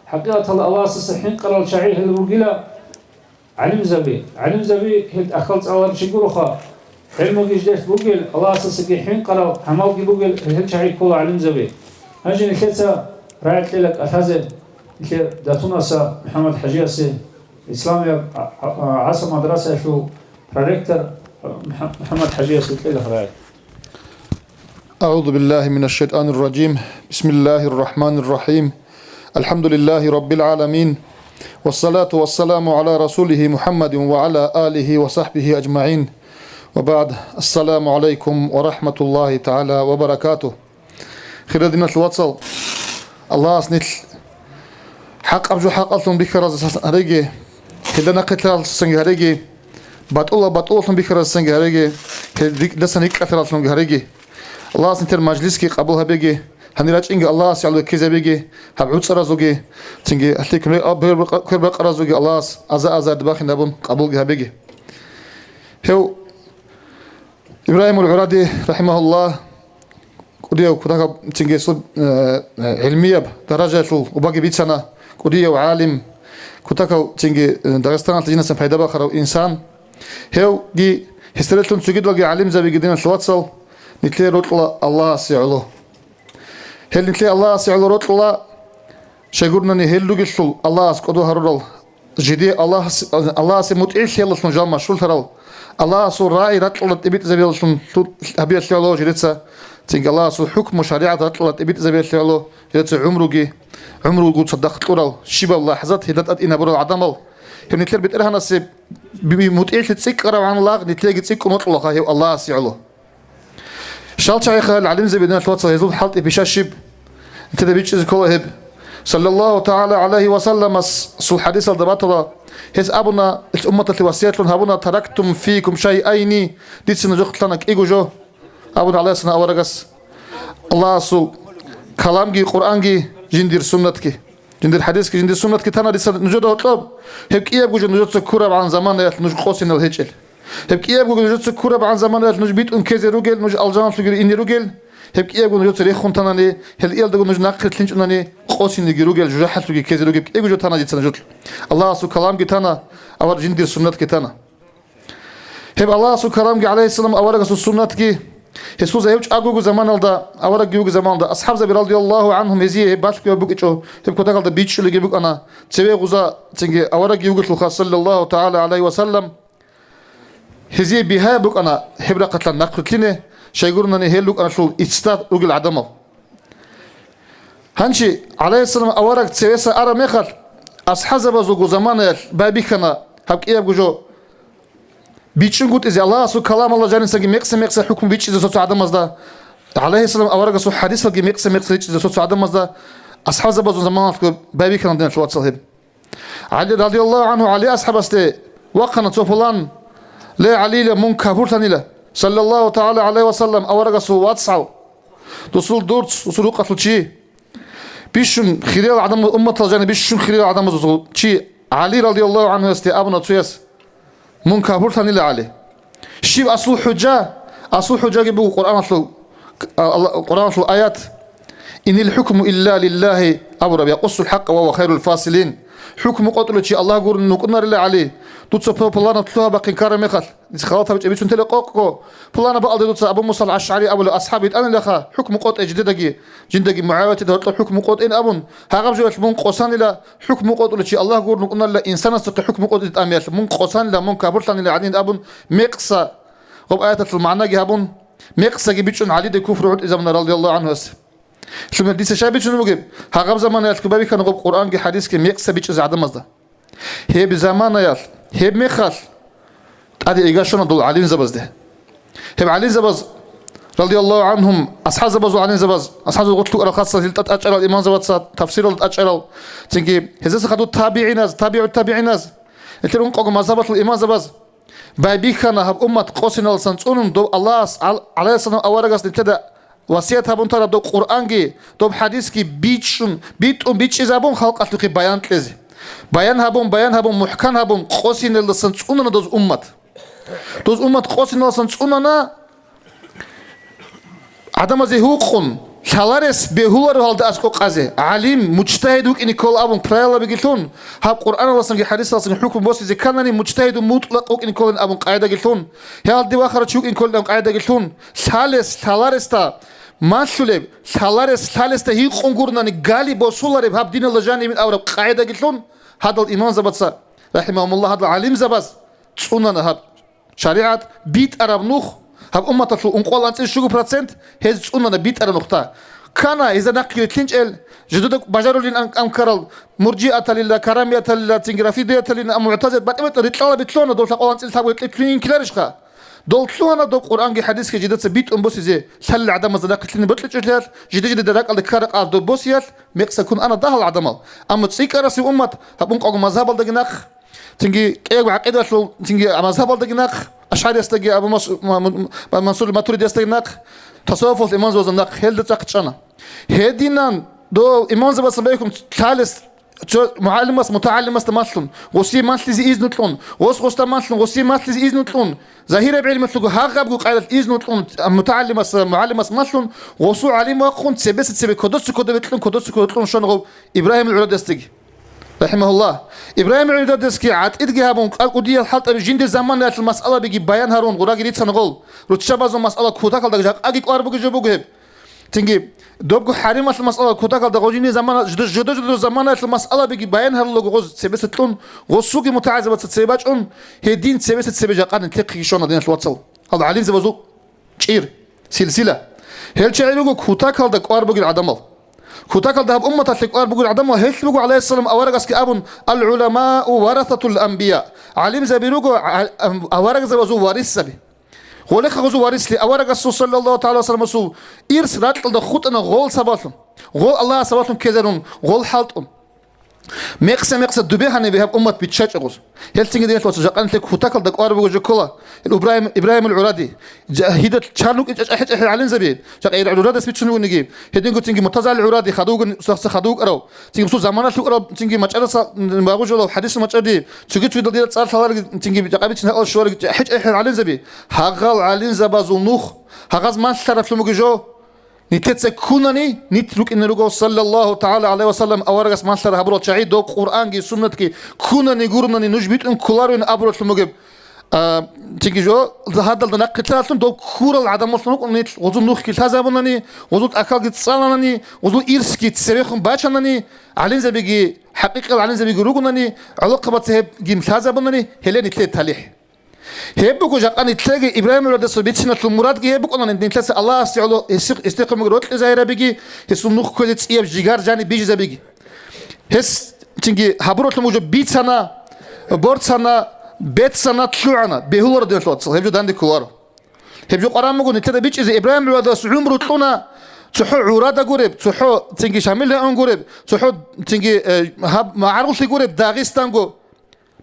حقيقة الله سسحين قرال شعيه الرجلة علم زبي هد أخلص الله بشجورخا علمه جديد بوجل الله سسحين قرال حمال بوجل هد شعيه كله علم زبي أجي نكتة رأيت لك أثازل داتونا سا محمد حجياسي إسلامي عاصم مدرسة شو بريكتر محمد حجياسي لك رأيت. أعوذ بالله من الشيطان الرجيم بسم الله الرحمن الرحيم الحمد لله رب العالمين والصلاة والسلام على رسوله محمد وعلى آله وصحبه أجمعين وبعد السلام عليكم ورحمة الله تعالى وبركاته خير دينا الواتسال الله أسنت حق أبجو حق ألتون بكرة هريجي كدنا قتل سنج هريجي بطول بكرة سنج هريجي كدسنا قتل ألتون هريجي الله سنتر مجلس كي قبولها بيجي هنراج إنج الله سيعلو كذا بيجي هبعود سرازوجي تنجي أهلكم كرب قرازوجي الله أزا دباخ نبون قبولها بيجي هو إبراهيم العرادي رحمه الله قديو كتاك تنجي صد علمية درجة وباقي بيتسنا قديو عالم كتاك تنجي داغستان تجينا سنفايدا بخر إنسان هيو جي هستريتون تسجد لقي عالم زي جدينا شواتصل نتلي رطلا الله سيعلو هل نتلي الله سيعلو رطلا شايقولنا هل لقي الله سقدو هرول جدي الله سموت إيش يلا شلون جامع شو ترى الله سو راعي رطلا تبيت زبيل شلون هبيت شلون جريتسا تيجي الله سو حكم شريعة رطلا تبيت زبيل شلون جريتسا عمره قد صدقت قرال شبه لحظات هدت أدينا برا العدمل هم نتلر بترها نسب بموت إيش تسكر عن الله نتلاقي تسكر مطلقة هي الله سيعلو شال شيخ العلم زي بدنا توصل يزول حلط بشاشب انت ده بيتش كله هب صلى الله تعالى عليه وسلم سو حديث الضباط هز أبونا الأمة الوصيات لهم أبونا تركتم فيكم شيئين دي سنجوخ لنك إيجو جو أبونا عليه السنة أورغس الله سو كلامي قرآني جندير سنتك جندير حديثك جندير سنتك تنا دي نجود أطلب هيك إيه بقول نجود سكورة عن زمان يا نج قوسين الهجل هيك إيه بقول نجود سكورة عن زمان يا نج بيت كذا رجل نج الجان تقول إني رجل هيك إيه بقول نجود تاريخ تناني هل إيه تقول نج نقل تلنج أناني قوسين رجل جرح تقول كذا رجل إيه بقول تنا دي نجود الله سو كلامي تنا أور جندير سنتك تنا هب الله سو كلامي عليه السلام أورغس سنتك Jesús ayuch agugu zaman alda awara giugu zaman alda ashab zabi radiyallahu anhum eziye baş giyu buk icho hep kotak alda bichuli gibi ana çeve guza çünkü awara giugu tulha sallallahu taala aleyhi ve sellem heziye biha buk ana hebra qatlan naqtline shaygurna ne heluk ana şu istat ugul adamal hançi aleyhisselam awara çevesa ara mekhal ashab zabu zaman el babikana hak iya gujo بيتشون قلت إذا الله سو كلام الله جاني سجى ميكس حكم بيتش إذا صوت عدم مزدا عليه السلام أورجا سو حديث سجى ميكس إذا صوت عدم مزدا أصحاب زبادو زمان في بابي كان عندنا شو تصهب علي رضي الله عنه علي أصحاب استي وقنا فلان لا علي لمن كابور ثاني له صلى الله تعالى عليه وسلم أورجا سو واتسعو توصل دورت وصل قتل شيء بيشون خير عدم أمة الجاني بيشون خير عدم مزدا شيء علي رضي الله عنه استي أبنا تياس من كابور ثاني لا عليه شيء أصل حجة جبوا القرآن أصل آيات إن الحكم إلا لله أبرب يقص الحق وهو خير الفاصلين حكم قتل شيء الله يقول إنه كنا لله عليه توتصف بلانا تلوها باقي كارم يخل خلاص بيجي بيسون تلقاكو بلانا بقى دوت أبو موسى الأشعري أبو الأصحاب أنا لخا حكم قط جديدة جندقي معاوية تدهر حكم قط إن أبون هاقب جوات من قصان إلى حكم قط شيء الله يقول إنه كنا لله إنسان استقي حكم قط أمير من قصان إلى من كابرتان إلى عدين أبون مقصة غب آيات المعنى جابون مقصة جبيتشون علي ده كفر عود إذا من رضي الله عنه شو من ديس شابي شنو بجيب هاقب زمان يالكبابي كانوا غب قرآن جي حديث كي مقصة بيتش زعدا مزدا هي بزمان يال هي مخال هذه إيجاشنا دول علين زبز ده هم علين زبز رضي الله عنهم أصحاب زبز وعلين زبز أصحاب قلت له خاصة هلت أشعر الإيمان زبز تفسير أشعر تنكي هذا سخدوا التابعين ناس أنت لون قاعد مذهبة الإيمان زبز بايبيخنا هب أمة قوسنا لسنتونهم دو الله عليه السلام أورجس نبتدأ وصيتها بنتر دو قرآن جي دو حديث كي بيتش زبون خلق أتلقي بيان تلزي بيان هبون محكم هبون قوسين لسنتوننا دوز أمة قوسين لسنتوننا عدم زهوقون شالارس بهولر هالد أسكو قازي عليم مجتهدوك إني كل أبون برايلا بقولون هاب قرآن الله سنجي حديث الله سنجي حكم بوسي زي كانني مجتهد مطلق إني كل أبون قاعدة قولون هال دي واخر تشوك إن كل أبون قاعدة قولون شالارس تا ماشولب شالارس تا هي قنقورنا نقالي بوصولر بهاب دين الله جاني من أورب قاعدة قولون هذا الإيمان زبط رحمهم الله هذا العليم زبط تسوننا هاب شريعة بيت أرب نوخ هب أمة تطلع أنقول أنت شو %؟ هز أننا بيت أرب نقطة كان إذا نقل تنجل جدودك بجارو لين أنكرل مرجئة لله كرامية لله تنجرافيدية لله معتزلة بعدين رتلا بتلونا دول تقول أنت تقول تلين كلارشخا دول تلونا دول قرآن جي حديث كجدت بيت بوسي زي سل عدم زداق تلين بتلجلات جديد دراك على كارق على دول بوسيات ميكس يكون أنا ضهل عدمال أما تسيك راسي أمة هب أنقول مذهب الدجناخ تنجي كيف عقيدة شو تنجي مذهب الدجناخ أشعري استجي أبو منصور الماتوريدي استجناخ تصوف الإيمان زوج الناق هل ده تقتشنا هدينا دو إيمان زبا سبايكم ثالث معلمس متعلمس مالون غسي مالتي إذن تلون غس مالون غسي مالتي إذن تلون ظاهرة بعلم تلو هاغب قاعدة إذن تلون متعلمس معلمس مالون غسو عليم وقون تسبس كدوس تلون شنو إبراهيم العرادستي رحمه الله إبراهيم العرادستي عاد إدجابون قدية الحلط الجند زمان المسألة بيجي بيان هارون غراقي تنقول رتشابازو مسألة كوتا كل دجاج أجي قارب جبوجه تنجي دوبكو حريم المسألة كوتا كل دجاجين زمان جد زمان المسألة بيجي بيان هارون غوز سبس تلون غسوق متعذبة تسباج هدين سبس تسباج قان تلقي شون دين الواتسل هذا عليم زبزو شير سلسلة هل شعيرو كوتا كل دج قارب جل عدمل كوتا كل دهب أمة تلك قارب جل عدمل هل بيجو عليه السلام أورجس كأبون العلماء ورثة الأنبياء عليم زبيروجو أورجس زبزو وارث سبي هولك غزو وارث لي أورجس صلى الله تعالى وسلم سو إرس راتل دخوتنا غول سباتهم غول الله سباتهم كذرون غول حالتهم مقص دبيهاني بهاب أمة بتشاج غوز هل تيجي دينه توصل أنت كوتاكل دك أربعة وجه كلا إبراهيم العرادي هيدا شارلوك أحد علين زبيب شق العرادي سبيت شنو نجيب هدين قلت تيجي متزع العرادي خدوق أرو تيجي بصو زمانات لو أرو تيجي ما تجلس ما بقول جلو حديث ما تجدي تيجي تفيد ديال صار ثوار تيجي بتقابل نقل شوار أحد علين زبيب هغال علين زبازو نوخ هغاز ما تعرف لو مجو نتتسكونني نتلوك إن رجع صلى الله تعالى عليه وسلم أورجس ما شر هبرت شعيد دو قرآن جي سنة كي كونني جورنني نجبت إن كلارين أبرت المجيب تيجي جو هذا النقطة دو كورال عدم مصنوع نت وزن نوخ كي تزابنني وزن أكل كي تصالنني وزن إيرس كي تسريخم باشنني علين زبيجي حقيقة علين زبيجي رجونني علاقة بتهب جيم تزابنني هلني تلت تليه هيبكو جاكاني تلاقي إبراهيم الرادس بيتشنا المراد جي هيبكو أنا نتلاقي الله استعلو استقام جروت إزايرة بيجي هسونوخ كودت إياب جيجار جاني بيجي زبيجي هس تيجي هبروت الموجب بيت سنة بورت سنة بيت سنة تلوعنا بهولر دين تلوت هيبجو داندي كوارو هيبجو قرام مقول نتلاقي بيج إذا إبراهيم الرادس عمره طلنا تحو عرادا قريب تحو تيجي شامل لأن قريب تحو تيجي هب معروف قريب داغستان جو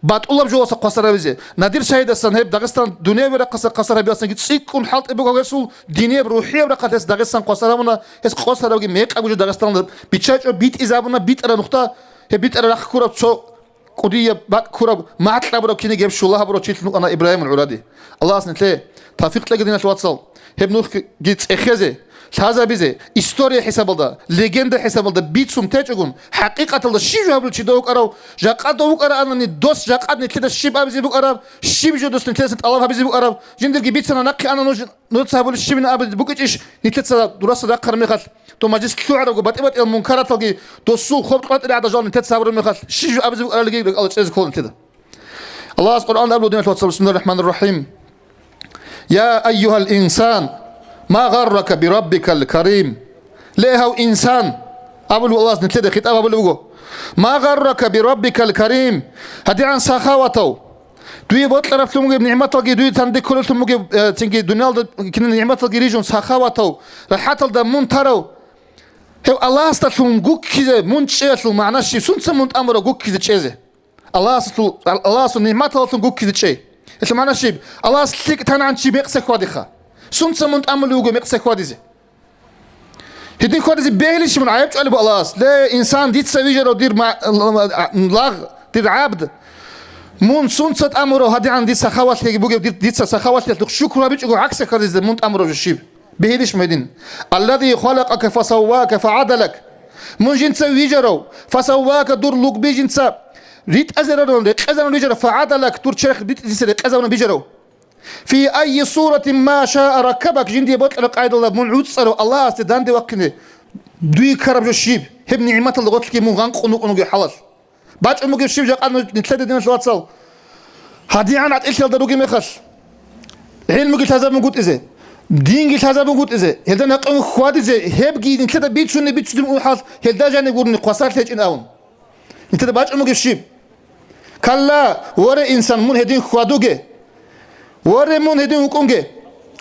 بعد الله بجوا قصر بيزه نادر شهيد السنهب داغستان دنيا برا قصر بياسن جت سيكون حالت ابو غسو دينيه بروحيه برا قدس داغستان قصر منا هس قصر وجي ميق ابو داغستان بيتشاج بيت ازابنا بيت ارا نقطه هي بيت ارا كورب شو قضيه بعد كورب ما تلعب برو كيني جيب شو الله برو تشيت انا ابراهيم العرادي الله اسنتله توفيق تلاقي دينا الواتساب هبنوخ جيت اخزه هذا بيزه إستوريا حساب الله ليجندا حساب الله بيتسوم تاجعون حقيقة الله شيء جابوا تشيدوك أراو جاقات دوك أرا أنا ندوس جاقات نتلدا الشيب أبي زيبوك أرا الشيب جو دوس نتلدا الله أبي زيبوك أرا جندر جبيت سنة نقي أنا نوت هابول الشيب من أبي بوكش إيش نتلدا دراسة دقر مخال تو مجلس كل عرق وبات إبات المنكرات تلقي دوسو خبط قات إلى عدجان نتلدا سابر مخال شيء جو أبي زيبوك أرا لقي الله تشيز كول نتلدا الله القرآن قبله دين الواتساب بسم الله الرحمن الرحيم يا أيها الإنسان ما غرك بربك الكريم ليه إنسان أبو الله نتلقى خطاب أبو لوجو ما غرك بربك الكريم هدي عن سخاوته دوي بطل رفت لهم بنعمة الله دوي تندي كل لهم تنجي دنيا كنا نعمة الله ريجون سخاوته رحت الدمون تروا هو الله استلهم جوك كذا منشأ معناه شيء سنت منت أمره جوك كذا شيء الله استل نعمة الله جوك كذا شيء إيش معناه شيء الله استلك تنا عن شيء بيقص خوادخه سنت منت أمره جوك بيقص خوادزه هدين خوادزه بيلش من عيب على الله لا إنسان ديت سويجر ودير مع لاغ دير عبد مون سنت أمره هدي عن ديت سخاوات اللي بوجي ديت سخاوات اللي شكرا بيجو عكس كذا منت أمره الشيب بهيدش مدين الذي خلقك فسواك فعدلك من جنس ويجرو فسواك دور لوك بيجنس ريت أزرون ويجرو فعدلك دور شيخ ريت يسرق أزرون بيجرو في أي صورة ما شاء ركبك جندي بطل قاعد الله من عود صاروا الله استدان دي وقتني دوي كرب جو الشيب هب نعمة الله قلت لك مو غنق نقول حلال بعد أمك الشيب جاء قالنا نتلدى دينا شو تصل هدي عن عت إيش يلدروجي مخش علمك التزام موجود إزاي دين قلت هذا بقول إذا هذا نقوم خواد إذا هبجي نتلا بيت شو نبيت شو نقول هذا جاني يقول نقصات ليش إن أون نتلا باج أمك الشيب كلا ورا إنسان من هدين خوادوجي ورا من هدين وكونجي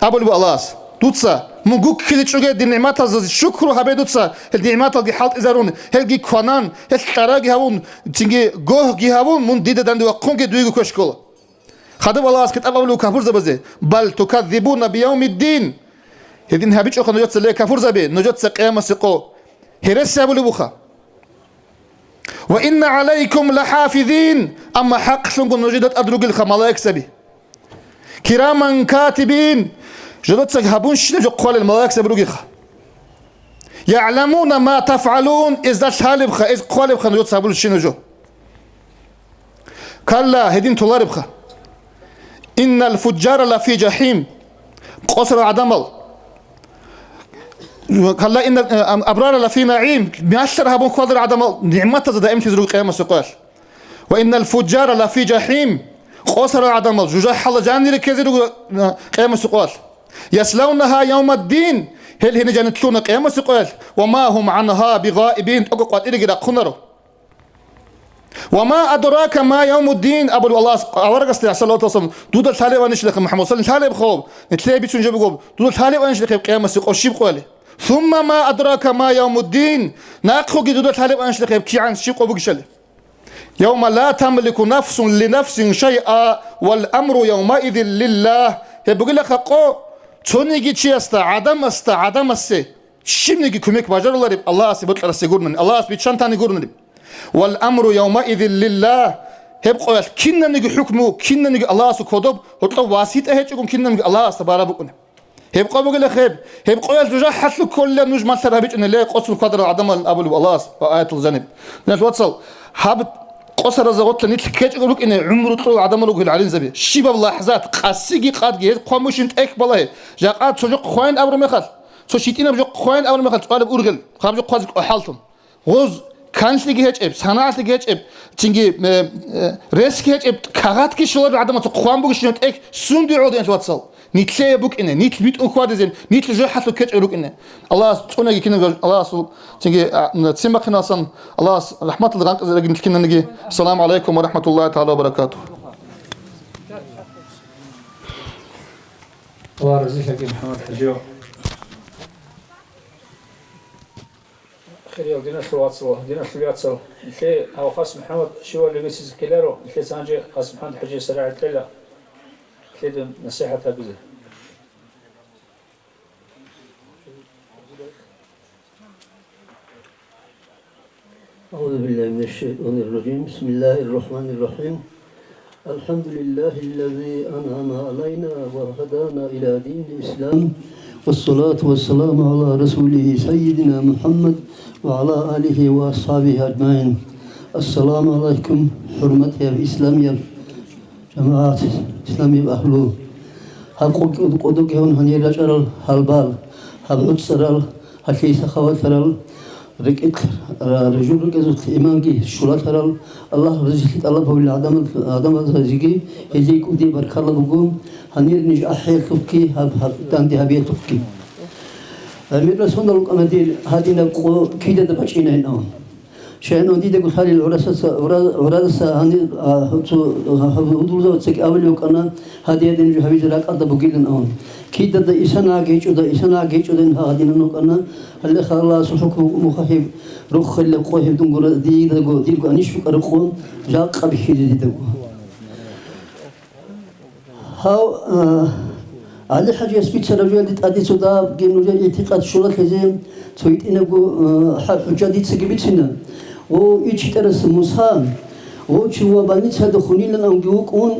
أبو الله توتسا من جوك كذا شو جد النعمات هذا شكر هبه توتسا النعمات هذه حالت إزارون هلجي كونان هالتراجي هون تيجي جوه جي هون من ديدا دندوا كونجي دويجو كشكولا خدم الله أسكت أبو لو كفر زبزة بل تكذبون بيوم الدين هذين هبيج أخو نجت سلة كفر زبي نجت سقيام سقو هرس أبو لبوخا وإن عليكم لحافظين أما حق سنقول نجدت أدرق الخملاك سبي كراما كاتبين جدت سجهبون شنو قال الملاك سبروقي يعلمون ما تفعلون إذا شالب إذا قالب نجد سبول شنو جو كلا هدين طلارب إن الفجار لفي جحيم قصر عدمل كلا إن الأبرار لفي نعيم بيشتر هبون قدر عدمل نعمة دائما تزرق قيامة سقال وإن الفجار لفي جحيم قصر عدمل جوجا حل جاني لكذا قيامة سقال يسلونها يوم الدين هل هنا جانتلون قيامة سقال وما هم عنها بغائبين أقوى إلى قنرو وما أدراك ما يوم الدين أبو الله أورق استيع صلى الله عليه وسلم دود الثالث ونشلك محمد صلى الله عليه وسلم نتلاقي بيتون جابوا دود الثالث ونشلك قيامة سقال شيب قالي ثم ما أدراك ما يوم الدين ناقخو جدود الثالث ونشلك كي عن شيب قبوكشل يوم لا تملك نفس لنفس شيئا والأمر يومئذ لله يقول لك قو تونيجي تشيستا عدم السي شيمنيجي كوميك باجر الله سيبطل رسيغورنن الله سبيتشانتاني غورنن والأمر يومئذ لله هبقى كنا نجي حكمه كنا نجي الله سكودب هتلو واسيت هيجكم كنا نجي الله سبارة بكون هبقى بقول خيب هبقى الجزاء حصل كل نجم ترى إن لا قصر قدر عدم أبو الله بآية الجانب نتوصل هاب قصر زغط نيت كيج يقولك إن عمره طول عدم لوجه العلين زبي شباب لحظات قاسيجي قاد جهز قاموشين تك بالله جاءت سجق خوين أبو مخال سوشيتين بجق خوين أبو مخال قالب أورجل خارج قازك أحلتم غوز كانش لقي هيج صناعة لقي هيج تيجي ريسك هيج كارات كيشلون عدم تقوم بقولش نتأك سندي عودين توصل نيتلي بوك إنه نيت بيت أخوات زين نيت لجوا حتى كيج يروك إنه الله تقولنا كنا الله سو تيجي تسمع كنا صن الله رحمة الله عنك إذا قلت كنا نجي السلام عليكم ورحمة الله تعالى وبركاته. الله يرزقك محمد حجو. خير دينا شو دينا شو ياتسو الحين أو خاص محمد شو اللي بيسيز كلارو الحين سانجي خاص محمد حجي سرعة كلا الحين نصيحة بزه أعوذ بالله من الشيطان الرجيم بسم الله الرحمن الرحيم الحمد لله الذي أنعم علينا وهدانا إلى دين الإسلام والصلاة والسلام على رسوله سيدنا محمد وعلى آله وأصحابه أجمعين. السلام عليكم حرمة الإسلام يا جماعة الإسلام أهلو هاقوك قدوك هون هني رجال هالبال هالعود سرال هالكيس خوات سرال ركعت رجل ركعت إمامك شلات سرال الله رزقك الله بقول آدم رزقي هذي كودي بركة الله بقوم هني نجح حيل تبكي هب تاندي هبيه تبكي أمير رسول الله كمدير هذه نقو كيدا دبچين هنا شأن ودي دقول هذه الورثة هني هدول زوجك أول يوم كنا هذه نجح هبي جراك أدا بقيلن أون كيدا دا إسنا جيش ودا هذه نقولنا هلا خلاص حكم مخاهب روح خلي قوي دونغور دي دقو أنيش فكرقون جاك قبيح دي دقو هاو على حاجة سبيت سرجال أدي صداب جنوجا اعتقاد شغل كذا تويت إنه حاجة دي تسجبتنا وإيش ترى مسام وشو بني تدخلين لنا وجوكون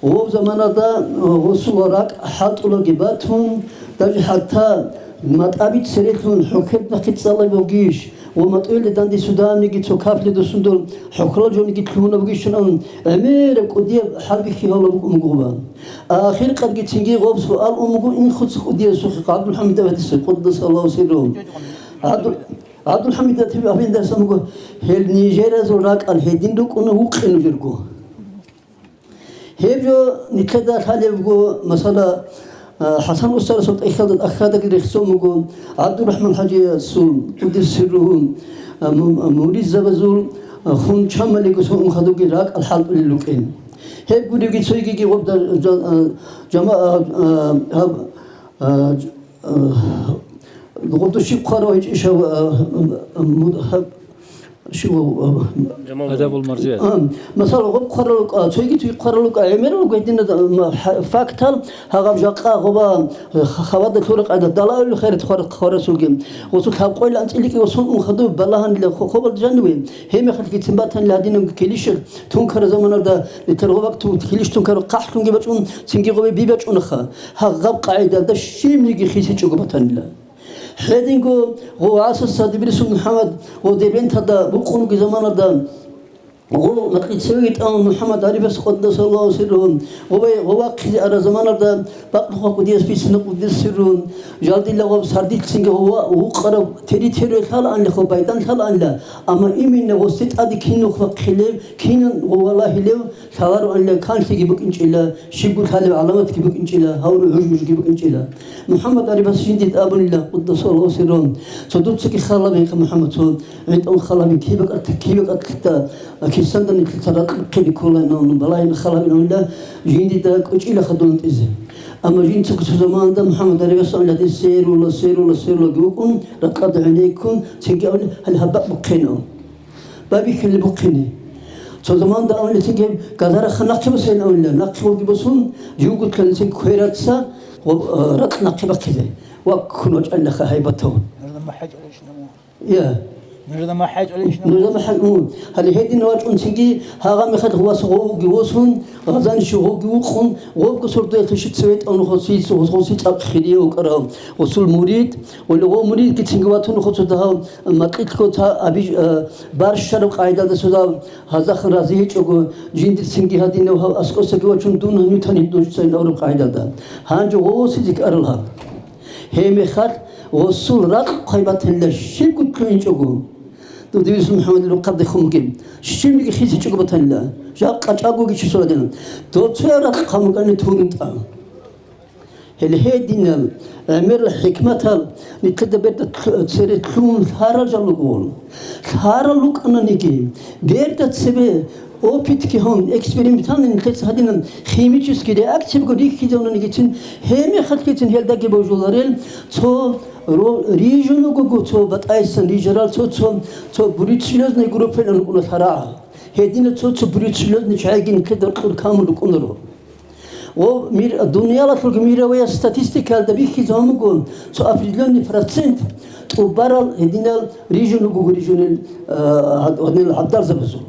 وزمان هذا وصورك حاط ولا جباتهم تاج حتى ما تقابل سريخون حكت نقيت صلى بوجيش وما تقول لداندي السودان نيجي تكافل لدسندول حكرا جو نيجي تلونا بوجيش شنون أمير كودي حرب كي هلا مقوبا آخر قد جت تيجي غوب سؤال أمقو إن خد خدي سوق عبد الحميد هذا قدس الله سرهم عبد الحميد تبي أبين درس أمقو هل نيجيريا زوراك الهدين دوك أنه هو خلنا جرقو هيجو نتكلم هذا بقو مثلا حسن أستاذ صوت أخذك الرخصوم مقول عبد الرحمن حجي السول قدس سرهم موريز زبزول خون شامل يقصون خدوك راك الحلب للوكين هيك بدو يجي سوي يجي وبدا جماعة قلت شيء قارو هيك إيش شو أدب المرزيات مثلا غب قرر تويجي توي قرر أمير قاعدين فاكتال هغب جاقا غبا خواد الثورق على الدلائل خير خير سوقين وصل هبقول أنت اللي وصل مخدوم بلاهن اللي خبر الجنوي هم يخلي في تنباتن لهدين كليش تنكر زمان هذا لترغبك كليش تنكر قح تنجي بتشون تنجي غبي بيبتشون خا هغب قاعدة ده شيء من يجي خيسي شوكبتن لا هذينكو هو أساس سادبيرس محمد ودبنت هذا بقولوا في زمان هذا هو لقيت سويت محمد علي بس قدس الله سرهم هو كذا على زمان هذا بقى قديس في سنة قديس سرهم جالد الله وبسرديك سنجه هو قرب تري ثال عن لخو بيدان ثال عن لا أما إيمن وستة أدي كينو خبخيله كينن والله هلو ثار عن لا كان سيجيبك إن شاء الله شيبك هذا علامات كيبك إن شاء الله هور الحجم كيبك إن شاء الله محمد علي بس جندي أبن الله قدس الله سرهم صدق سكي خلا بيك محمد صد عند أم خلا بيك كيبك أكتا كيسندن كترات كذي كله إنه بلاين خلا إنه لا جندي ده كوش إلى خدمة إزاي أما جند سكت زمان ده محمد عليه الصلاة والسلام سير ولا سير ولا سير ولا جوكم ركض عليكم تجي هل هبق بقينا بابي كل بقيني زمان ده أول تجي كذا خناقي بس هنا ولا ناقي بسون يوجد كل شيء خيرات سا ورك ناقي بكذا وكل وجه الله هيبته ما حاج عليش نمو يا نرد ما حاج عليش نرد ما حاج نمو هل هذي نوع أنتيجي هذا مخد هو سوق جوسون غزان شو جوخون وبكسر ده تشت سويت أنو خصيص أخيري وكرام وصل مريد ولا هو مريد كتنجواتون خصوص ده ما كتكوتها أبي بارش شرب قاعدة ده سودا هذا خرازيه شو جند سنجي هذي نوع أسكت سكواتون دون هني ثاني دوش سين أورب قاعدة ده هانجو هو سيجك أرلها هي مخد وصل رق قيبة الله شيء كل كلين شو توديس محمد لو قد خمكين شيء اللي خيسي شو الله جاء قاچاغو كي شو لدنا توتشرا قام كان تورين تا هل هدينا امر الحكمه نتدبر تسري تلون هارل جلوغول هارل لوك اننيكي ديرت تسبه او بيتكي هون اكسبيريمنتال نتس هدينا خيميچسكي رياكتيف كوديك كي جونن كيتين هيمي خاتكيتين هلداغي بوجولارين تو ريجونو غوتو باتايسن ريجرال تو بريتشلوز ني جروبين نقول ثرا هدينا تو بريتشلوز نشايغين كدر كامل كونرو و مير الدنيا لا تلقى ميرا ويا ستاتستيكال دبيخي زامقول تو ابريلون فراتسنت تو بارال هدينا ريجونو غو ريجونال هدينا الحدار زبزو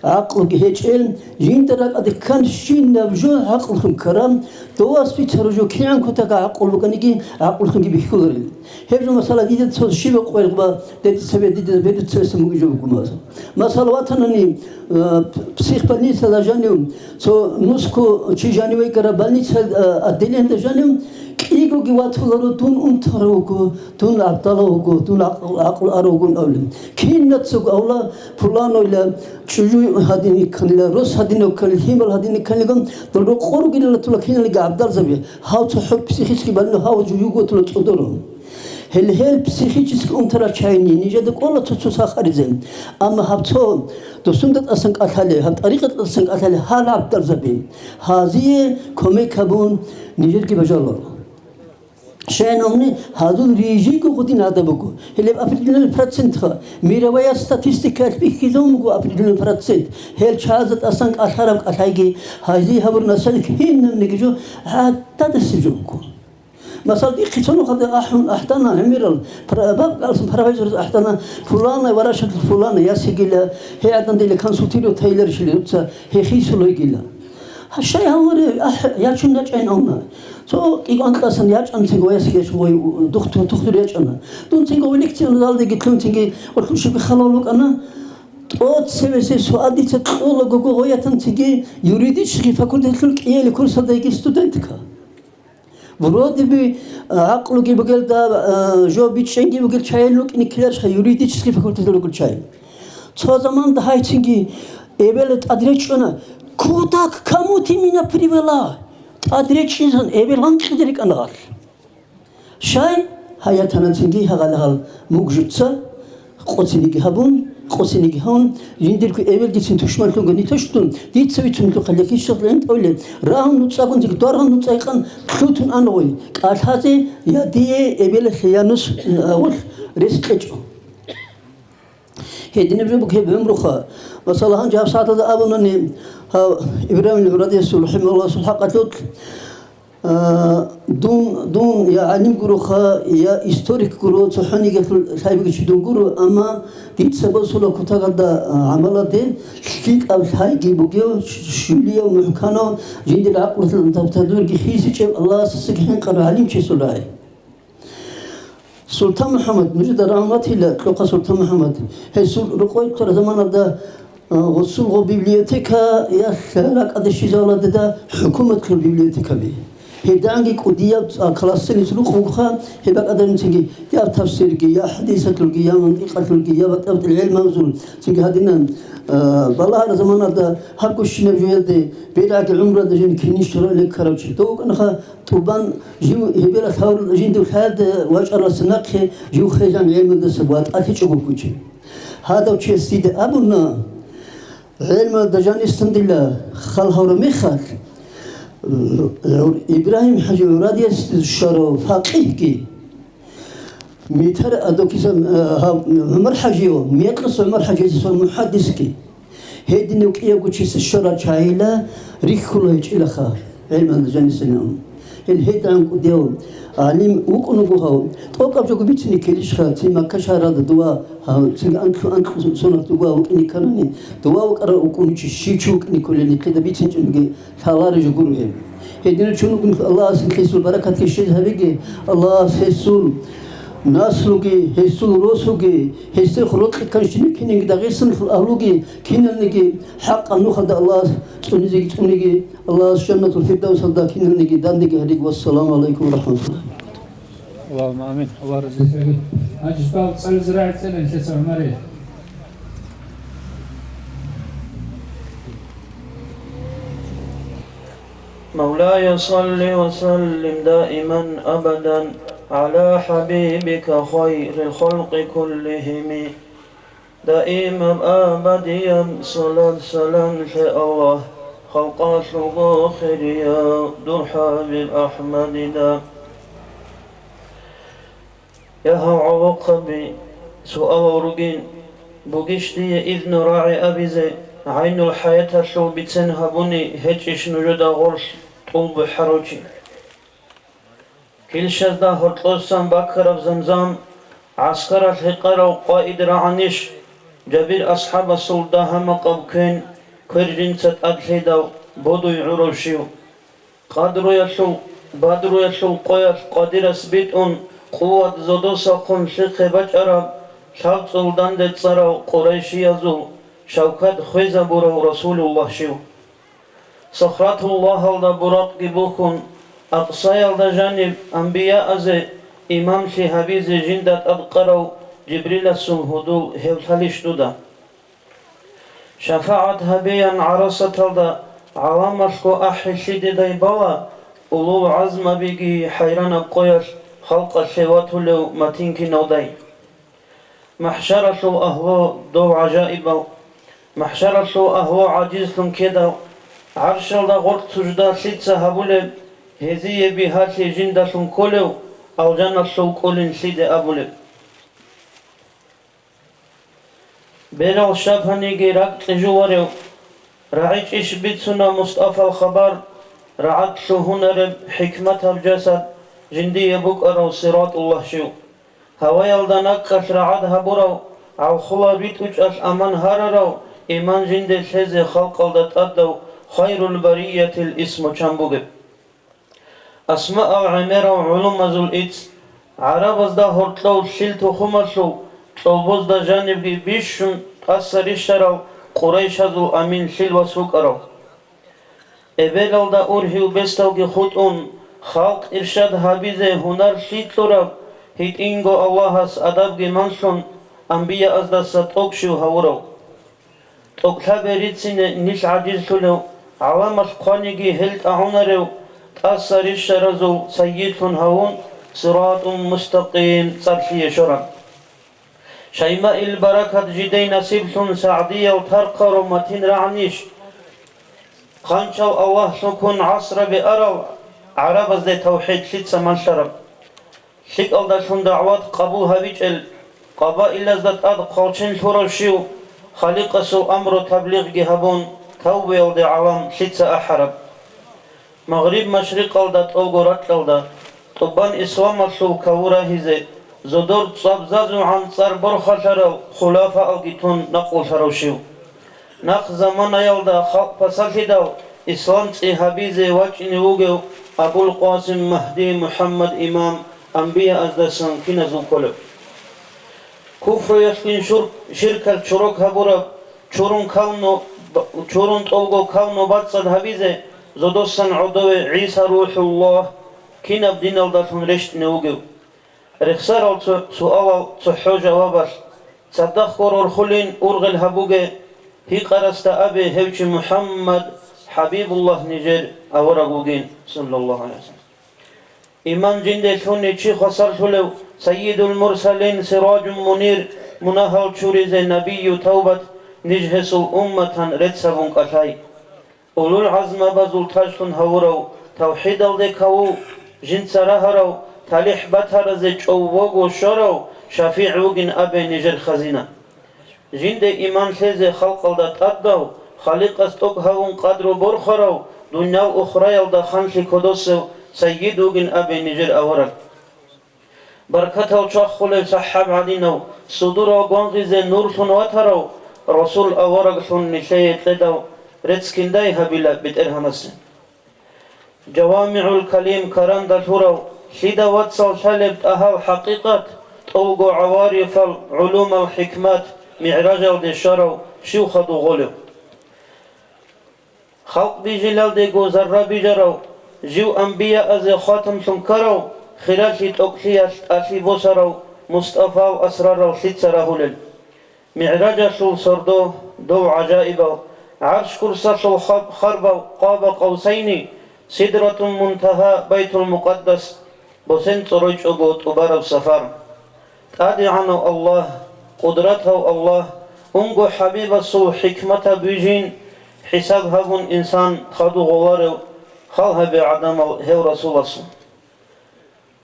عقل جهيل جينترك أدكان شين نبجو عقلهم كرام تواس في ترجو كيان كتاع عقل وكانيجي عقلهم بيحكولين هذا مسألة دي تسوي شيء بقول قبا تسوي دي بدو تسوي مجيء بقول مسألة واتناني بسيخ بني سلاجانيوم سو نسكو شيء جانيوي كرا بني سل الدنيا تجانيوم إيجو جواتولارو تون أنتروكو تون أبطالوكو تون عقل أروكون أولم كين نتسوق أولا فلان ولا شجوع هاديني كنلا روس هاديني كنلا هيمل هاديني كنلا تلو قرو كنلا تلو كين اللي عبدال زبيه هاو تحب بسيخيسكي بانو هاو جوجو تلو تقدرون هل بسيخيسكي أنترا شايني نيجاد كولا تسوسا خارجين أما هبتو دوسندت أسنق أثالي هب طريقة أسنق أثالي هال عبدال زبيه هذه كومي كابون نيجاد كي بجالور شأن أمني هذول ريجي كو خدين هذا بكو هل أبريدنا البرسنت خا ميرا ويا ستاتستيكال بيكيزوم كو أبريدنا البرسنت هل شازت أسانك أثارم أثايجي هذه هبر نسلك هين نمنيجو حتى تسجونكو مثلا دي خيتونو خد أحتنا هميرال باب ألسن بروفيسور أحتنا فلان وراشة فلان يا سجلا هي عندنا اللي كان سوتيرو تايلر شليتها هي خيسولو يجيلا هالشيء هو يا شو نجعين أمنا so إيقان كاسن ياج أن تيجو يسكيش وي دكتور ياج أنا دون تيجو ولكتي أنا دال دقيق كلام تيجي ولكن شو بخلالك أنا تقول سوي سؤال دي تقول لجوجو هي تنتيجي يريدش كيف أقول لك إيه لكورس هذا يجي ستودنتك ورود بي عقله كي بقول دا جو بيتشينجي بقول شايل لك إن كلاش يريدش كيف أقول لك شايل so زمان ده هاي تيجي إبلت أدريش أنا كوداك كموتي منا بريفلا أدريشيزن إبلان كدريك أنار شاي حياتنا تنجي هغالهال مجدسا قصينيجي هبون قصينيجي هون يندرك إبل جسين تشمل كون نتشتون دي تسوي تنكو خليكي شغلين أولي راهم نتساقون تيجي دارهم نتساقون كلوتون أنوي قال هذا يدي إبل خيانوس أول ريسكتشو هيدين بجيبك هي بمرخة مثلا هنجاب ساعة هذا أبونني إبراهيم البرادي رحمه الله سبحانه قتلت دون يا علم جروخا يا هيستوريك جرو تصحني قتل سايبك شدون جرو أما ديت سبب سلوك تقعد عملاتين فيك أو هاي جيبوجيو شليه ومحكانه جند العقل تدور جخيسي الله سسكين قرر علم شيء سلاي سلطان محمد مجد رحمة الله كلقة سلطان محمد هي رقوي ترى زمان هذا غسل ببليوتيكا يا لك هذا الشيء زال هذا حكومة الببليوتيكا به هي دعني كوديات كلاسين سلوك وخا هي بقى هذا نسيجي يا تفسير يا حديثة يا منطقة يا وقت العلم موزون سيجي هذينا بالله هذا زمان هذا هركوش نبجيده بيلاك العمر ده جن كنيش ترى لك كرامش توك أنا طبعا جو هبيرة ثور جن دو هذا وجه السناق جو خيزان علم ده سبات أثيش أقول كوشي هذا وشيء سيد أبونا علم ده جان استندلا خال هورميخال إبراهيم حاجة ورادية الشرو فقيه كي ميتر أدوكيسا عمر حاجيو ميقلص عمر حاجي سو محدث كي هيدي نوكيا قوتشيس الشرع شايلا ريخلو يجي لخا علم الجن سنام الهيد عن قديو علم وكونو بوها توقع جو بيتني كليش خاتي ما كشارا دوا سين انك سونا دوا وكني كرني دوا وقرا وكون شيشوك نيكولي كده بيتني ثالار جوغو هيدي نشونو الله سيكيسو بركه كشي هبيجي الله سيسول ناس لوجي هيسول روس لوجي هيسول خلق كنشني كيني دغيسن لوجي كيننيجي حق انو خد الله تونيجي الله جنة الفردوس هذا كيننيجي دانيجي هديك والسلام عليكم ورحمة الله. اللهم امين. الله يرزقك. اجي بقى تصل زراعه سنه انت عمري. مولاي صل وسلم دائما ابدا على حبيبك خير الخلق كلهم دائما أبديا صلاة سلام الله خلقات الغاخر يا درحاب الأحمد دا يا عوقبي سؤال رجين بوغشتي إذن راعي أبيزي عين الحياة شو بتنهبني هتش نجد غرش طوب حروجي كل شذا هرطلسان بكر زمزم عسكر الحقر وقائد رعنش جبير أصحاب السلطة هم قبكين كرجين ست أدليدا بودو يعروشيو قادر يشو بادر يشو قويت قادر سبيتون قوة زدو ساقون شيخ بجرب شاق سلطان دي تصرو قريشي يزو شوكت خويزة برو رسول الله شيو صخرات الله هلدا براق جبوكون أقصى جانب أنبياء أزي إمام شهابي زي جندت أبقروا جبريل السمهدو هلحلش دودا شفاعت هبيا عرصت هلدا علامشكو أحي شيد دايبالا أولو عزم بيجي حيران بقويش خلق الشيوات لو متينكي نوداي محشرة أهلو دو عجائبا محشرة أهلو عجيز كدا عرش الله غرط سجدا شيد سهبولي هذه بهاتي جندة كلو أو جنة كل سيد أبولي بيرو شابهني جيرك جواريو رعيش إيش بيتسنا مصطفى الخبر رعت شو هنر حكمتها بجسد جندي يبوك أرو صراط الله شو هوا يلدنك رعدها برو أو خلا بيت أجأس أمان هررو إيمان جندي الحزي خلق الدت أدو خير البرية الاسم چنبوغب أسماء عميرة وعلوم زول إتس عربز دا هرطلو شلتو خمسو طوبوز دا جانب بيشون أثر الشراو قريش هزو أمين شل وسوك أراو إبالو دا أورهيو بستو خطون خلق إرشاد حبيزة هنر شيطلو رب هيت إنغو الله اس أدب منشون أنبياء از دا ستوكشو هورو توكتا بريتسين نيش عجيز شلو علامش قانيجي هلت أعونرو تأثر الشرزو سيدون هون صراط مستقيم صرحي شرم شيماء البركة جدي نسيبتون سعدية وترقر ومتين رعنيش خانشو الله سكون عصر بأرو عرب ازدي توحيد شد سمان شرب شك ألدشون دعوات قبوها بيجل قبائل ازدت اد قالچن ثورشيو خالق سو امر تبلیغ گهبون توبه ولد عوام شتس احرب مغرب مشرق الدت اوغرات الدت طبان اسلام سو كورا هزه زدور صبزازو عن صار برخشرو خلافه الگتون نقل شروشيو نخ زمان يلدا خلق فسلدو اسلام صحابي وجن وجو ابو القاسم مهدي محمد امام انبياء ازدسن كنزو كله كفر يسكن شرك الشروك هبورا چورون كونو چورون طولغو كونو باتصد هبيزه زدوسن عدو عيسى روح الله كينب دين الدفن رشت نوغو رخصار سؤال صحو جوابش صدق قرور خلين أرغل هبوغي هي قرست أبي هوش محمد حبيب الله نجر أورغوغين صلى الله عليه وسلم إمام جندي ثوني چي خسر شلو سيد المرسلين سراج منير منهل شوريز نبي توبت نجهس الأمة رتسبون قشاي أولو العزم بزل تجتن هورو توحيد الدكو جن سرهرو تاليح بطرز چووغ و شرو شفيع وگن أبي نجر خزينة جند إيمان خيز خلق الدت أدو خالق استوك هون قدر برخرو دنيا أخرى يلدا خانشي كدوسو سيد وگن أبي نجر أورل بركته وشخل صحاب عدينو صدور وغنغز نور واترو رسول أورق ثن نشيت لدو رتسكنداي هبلا بترهمسن جوامع الكليم كران دلتورو شيدا واتسال شالب أهل حقيقات طوغو عوارف العلوم الحكمات معراج الدشارو شو خدو غلو خلق دي جلال دي گوزر بجرو جو أنبياء از خاتم شنكرو خلال توكسية أشي بوسرو مصطفى وأسرار الشتسر هلل معراج شو سردو دو عجائبو عرش كرسى شو خربو قاب قوسين سدرة منتهى بيت المقدس بسن تروج أبوت أبار السفر تادعنا الله قدرته الله أنجو حبيب السو حكمة بيجين حساب هبون إنسان خدو غوارو خلها بعدم هو رسول الله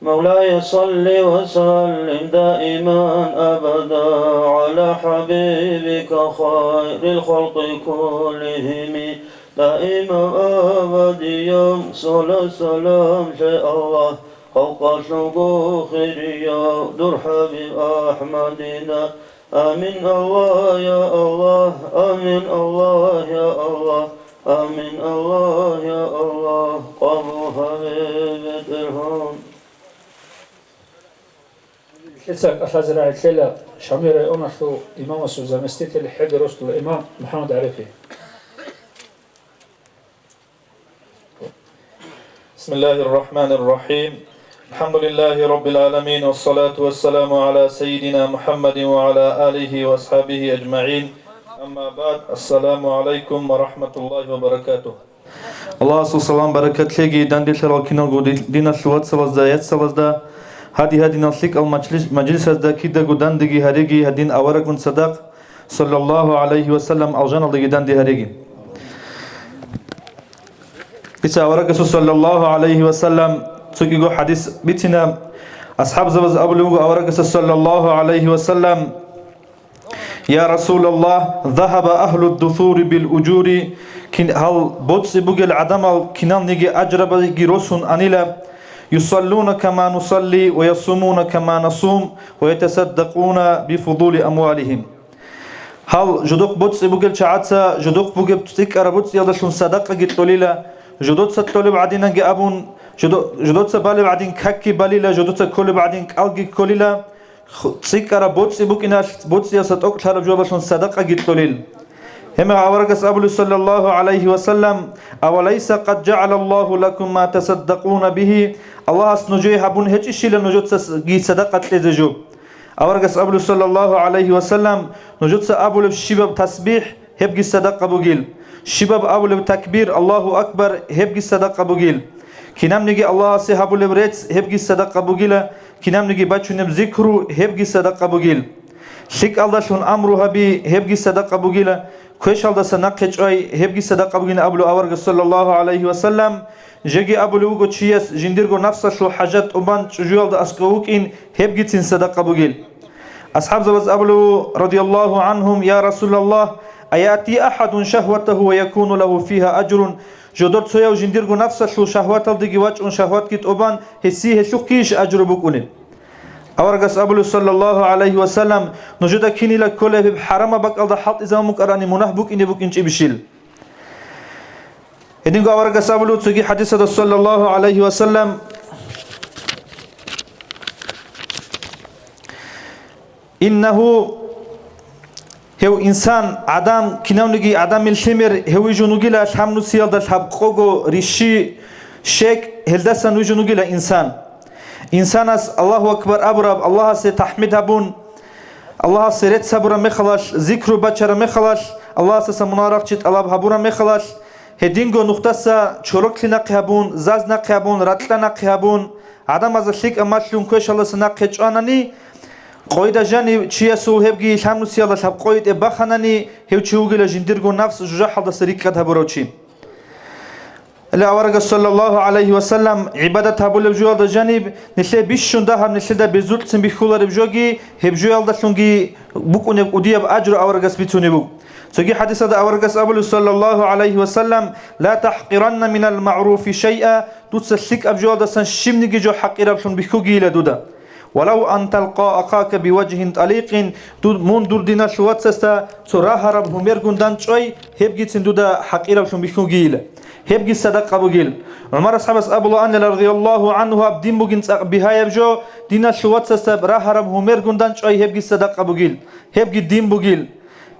مولاي صل وسلم دائما أبدا على حبيبك خير الخلق كلهم دائما أبديا صلاة سلام شاء الله فوق شوق خيريا در حبيب أحمدنا آمين الله يا الله آمين الله يا الله آمين الله يا الله قبو حبيب الهام كتسك أخذ الكلا شمير أمشتو إمام السوزامستيت الحق رسل الإمام محمد عرفي بسم الله الرحمن الرحيم الحمد لله رب العالمين والصلاة والسلام على سيدنا محمد وعلى آله وأصحابه أجمعين أما بعد السلام عليكم ورحمة الله وبركاته الله سلام بركات لغي داندي شرالكينا دينا شوات سوازدايات سوازدا هادي نصيك المجلس هذا كده قدان دقي هريقي هدين أوركم صدق صلى الله عليه وسلم الجنة دقي داندي هريقي بيتا أورك صلى الله عليه وسلم تقول حديث بيتنا أصحاب زوز أبو لوغ أورك صلى الله عليه وسلم يا رسول الله ذهب أهل الدثور بالأجور هل بوتس بوغل عدم كنان نيجي أجرب جيروسون أنيلا يصلون كما نصلي ويصومون كما نصوم ويتصدقون بفضول أموالهم هل جدوك بوتس بوغل شعاتسا جدوك بوغل تسيك أربوتس يالشون صدقة جتوليلا جدود ستولي بعدين نجي أبون جدود سبالي بعدين كاكي باليلا جدود سكولي بعدين كالجي كوليلا تسيكارا بوتسي بوكيناش بوتسي ستوك شارب جوابشون صدقة جتوليل هم عورقس أبو صلى الله عليه وسلم أوليس قد جعل الله لكم ما تصدقون به الله سنجي هبون هيك شيء لنجود سجي صدقة لزجوب عورقس أبو صلى الله عليه وسلم نجود سأبو الشباب تسبيح هبجي صدقة بوجيل شباب أبو تكبير الله أكبر هبجي صدقة بوجيل كنام نجي الله سهبو لبريتس هبجي صدقة بوجيلا كنام نجي باتشو نبذكرو هبجي صدقة بوجيل شك الله شون أمره هبي هبجي صدقة بوجيلا كويش الله سنقش أي هبجي صدقة بوجيلا أبو أورج صلى الله عليه وسلم جيجي أبو لوجو تشيس جنديرجو نفسه شو حاجات أبان جوال ده أسكوك إن هبجي تين صدقة بوجيل أصحاب زوز أبلو رضي الله عنهم يا رسول الله أيأتي أحد شهوته ويكون له فيها أجر جدر سويا وجنديرغو نفسه شو شهوات الدقي وجه شهوات كت أبان هسيه شو كيش أجر بكونه أورجس أبلو صلى الله عليه وسلم نجد كيني لكله بحرام بك الله حط إذا مكراني منه بك إني بك إنش بشيل إدين أورجس أبلو تجي حديث صلى الله عليه وسلم إنه هو إنسان عدم كناونجي عدم الشمر هو يجونجي لا شام نسيال ده شاب قوغو ريشي شيك هلدسان ويجونجي لا إنسان الله أكبر أبرب الله سيتحمد هبون الله سيرت صبر مخلاش ذكر بشر مخلاش الله سيسمنارق شت الله هبورا مخلاش هدينغو نقطة شروك لنق هبون زاز نق هبون رتل نق هبون عدم از الشيك أماشلون كوش الله سنق هجانني قويدا جاني تشيا سو هبجي شام نسيال شاب قويد إبخانني هو تشوجي لجنديرغو نفس جحد ده سريك كده هبوروشي لا ورق صلى الله عليه وسلم عبادة هبول بجوال ده جانب نسل بيشون ده هم نسل ده بزول تسم بيخولر بجوجي هبجوال ده شونجي بكون يبقودي بأجر أورقس بيتوني بو سوجي حديث ده أورقس أبول صلى الله عليه وسلم لا تحقرن من المعروف شيئا دوتسلك أبجوال ده سنشمني جو حقير بشون بيخوجي لدودا ولو أن تلقى أخاك بوجه طليق من دور دينا شوات سستا تراها رب همير قندان شوي هبجي تندودا حقير بشون بيخوجي هبجي صدق أبو جيل عمر أصحاب أبو الله رضي الله عنه أبدين بوجين بها يبجو دينا شوات سسب راه رب همير قندان شوي هبجي صدق أبو جيل هبجي دين بوجيل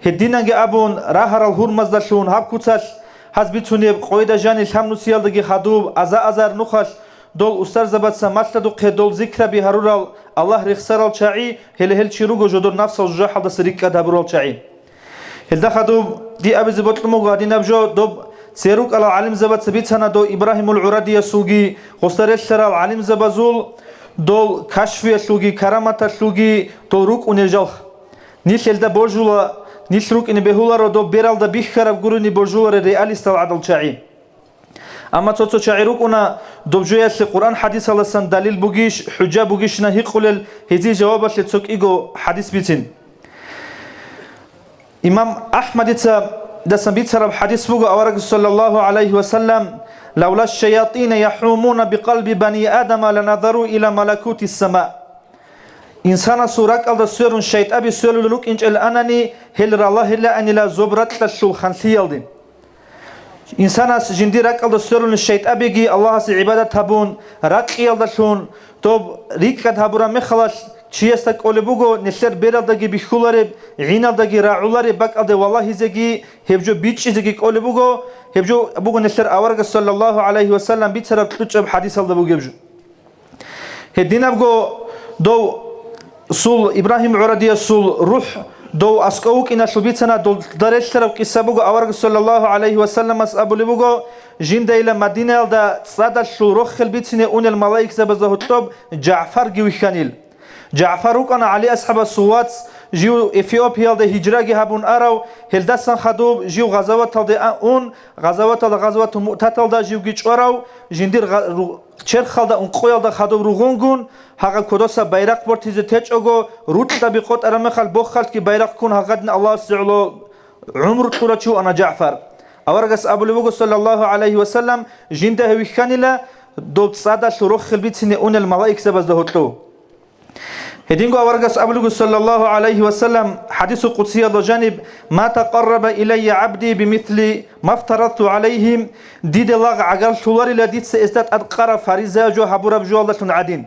هدينا جا أبون راه الهور مزدشون هب كوتش حسبتوني بقويدا جاني شام نسيال دقي خدوب أزار نخش دول أستر زبط سماشت دو قدول ذكر بهرورال الله رخسرال شعي هل شروق جدور نفس الجحد سريك دبرال شعي هل دخدوب دي أبي زبط المو قاعدين أبجو دوب سيروك على علم زبط سبيتنا دو إبراهيم العرادي سوجي خسرش شرال علم زبزول دول كشف سوجي كرامة سوجي توروك ونجاح نيش الدا برجولا نيش روك إن بهولا ردو بيرال دا بيخرب قروني برجولا رياليست العدل شعي أما توتو شعيروك أنا دوبجوية القرآن حديث الله سن دليل بوجيش حجة بوجيش نهي قلل هذي جوابش لتسوك إيجو حديث بيتين إمام أحمد ده سنبيت سرب حديث بوجو أورق صلى الله عليه وسلم لولا الشياطين يحومون بقلب بني آدم لنظروا إلى ملكوت السماء إنسان سورك على سورون شيط أبي سورو لوك إنج الأنني هل الله إلا أن لا زبرت للشول خنثيالدين إنسان جندي رك على سورون الشيط أبيجي الله سي عبادة هبون رك يالدا شون توب ريك قد هبورا مخلاص شيستك أولي بوجو نشر بيرال دقي بيخولارب عينال دقي راعولارب بق على والله زجي هبجو بيتش زجي أولي بوجو هبجو بوجو نشر أورق صلى الله عليه وسلم بيتسرب تلوج بحديث الله بوجو بجو هدينا بوجو دو سول إبراهيم عرادي سول روح دو أسكوك إن شو بيتنا دو درش ترى قصة بوجو أورق صلى الله عليه وسلم أبو لبوجو جند إلى مدينة دا صاد شو روح البيتنا أون الملائكة زبزه الطب جعفر جوي خانيل جعفر كان علي أصحاب الصوات جيو إثيوبيا ده هجرة جهبون أراو هلدسان خدوب جيو غزوات ده أون غزوات مؤتة ده جيو جيش أراو جندير چر خالده اون قویل ده خدوب روغونگون هاگا کدوسا بیرق برتیز تیچ اگو روت تبیقات ارمه خال بخالد کی بیرق کن هاگدن الله سعلو عمر طولا چو انا جعفر اورگس ابو لبوگو صلی الله علیه وسلم جنده هوی خانیلا دوب صادا شروخ خلبیتسینه اون الملائک سبز دهوتلو هدينغو أورجس أبلغ صلى الله عليه وسلم حديث قدسي الله جانب ما تقرب إلي عبدي بمثل ما افترضت عليهم ديد الله عقل شوار لديد سيستات أدقر فريزا جو حبور بجو الله عدين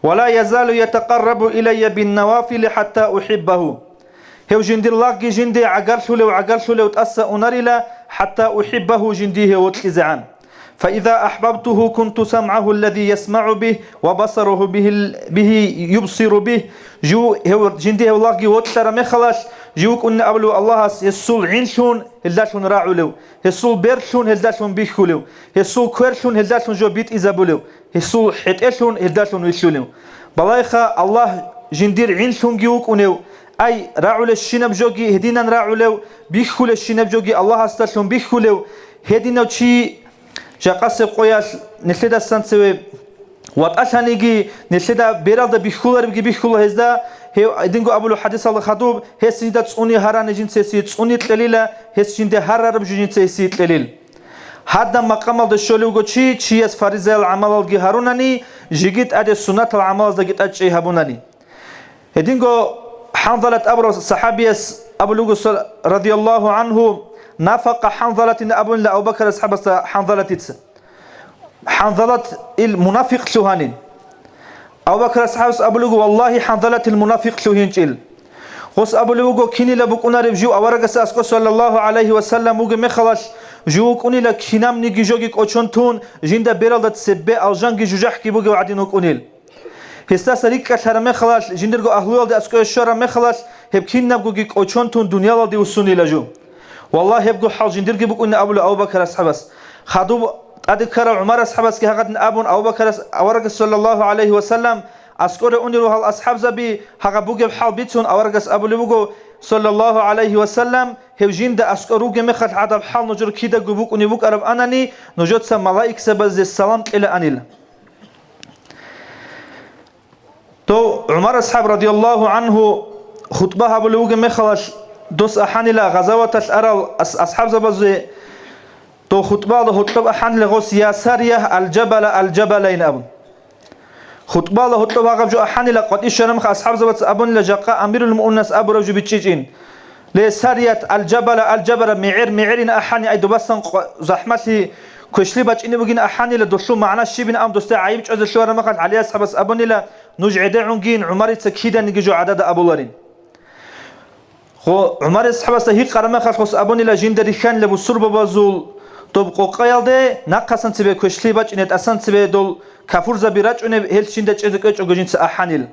ولا يزال يتقرب إلي بالنوافل حتى أحبه هو جندي الله جندي عقل شولي وتأسى أنرلا حتى أحبه جنديه وتكزعان فإذا أحببته كنت سمعه الذي يسمع به وبصره به يبصر به جو هو جندي الله جوتر مخلاص جو كنا قبل الله يسول عينشون هلداشون راعلو يسول بيرشون هلداشون بيخولو يسول كرشون هلداشون جو بيت إزابولو يسول حتشون هلداشون ويشولو بلايخا الله جندير عينشون جو كنيو أي راعل الشنب جوجي هدينا راعلو بيخول الشنب جوجي الله استشون بيخولو هدينا شيء جاقاسب قوياش نسيدا سانسوي واتاشانيجي نسيدا بيرالدا بيخولار بيجي بيخول هزدا هي دينغو أبو حديث الله خطوب هس جندا تصوني هران جنس سي تصوني تليلا هس جندا هرر بجنس سي تليل هذا مقام الشولو قتشي تشيس فريزة العمل الجهارونني جيت أدي السنة العمل زجت أشي هبونني هدينغو حنظلة أبرز صحابيس أبو لوغو رضي الله عنه نافق حنظلة أبو أبو بكر أصحاب حنظلة حنظلة المنافق شوهانين أبو بكر أصحاب أبو لوغو والله حنظلة المنافق شوهينجيل خص أبو لوغو كيني لبكونا ربجو أورجس أسكو صلى الله عليه وسلم وجه مخلش جوك أنيل كينام نيجي جوجك أشنتون جندا بيرالد سبة ألجانجي جوجح كي بوجو عدينوك أنيل هستا سريك كشهر مخلش جندرجو أهلول ده أسكو الشهر مخلش هب كينام جوجك أشنتون دنيا لدي وسوني لجو والله هبجو حال جندرجي بكون أبو بكر أصحابس خدوب أذكر عمر أصحابس كهقد أبو بكر أورجس صلى الله عليه وسلم أسكور أنيلو هال أصحاب زبي هقبوجي بحال بيتون أورجس أبو لبوجو صلى الله عليه وسلم هوجين دا أسكروج مخت عدب حال نجر كيدا جبوك ونبوك أرب أنني نجود سم ملائك سبز السلام إلى أنيل تو عمر أصحاب رضي الله عنه خطبها بلوج مخلش دوس أحانيلا غزوة الأرل أصحاب زبز تو خطبة له خطبة أحان لغوس يا سارية الجبلين أبو خطبة له خطبة غبجو أحانيلا قد إشرم أصحاب زبز أبون لجقاء أمير المؤنس أبو رجو بتشيجين لسارية الجبل معيرين أحاني أي دوبسن زحمتي كشلي باج إني بقين أحاني لدوشو معنا الشيبين أم دوستي عيب جوز الشوارع مقال عليها أصحاب أبوني لا نجعد عنجين عمري تكيدا نجيجو عدد أبولارين خو عمر أصحاب هي قرما خلص أبوني لا جندري خان لبو سرب بازول طبقو قيال ده نقصن تبي كشلي باج إنت أصلا تبي دول كفور زبيرات إنه هل شندة جزء أجوجين سأحانيل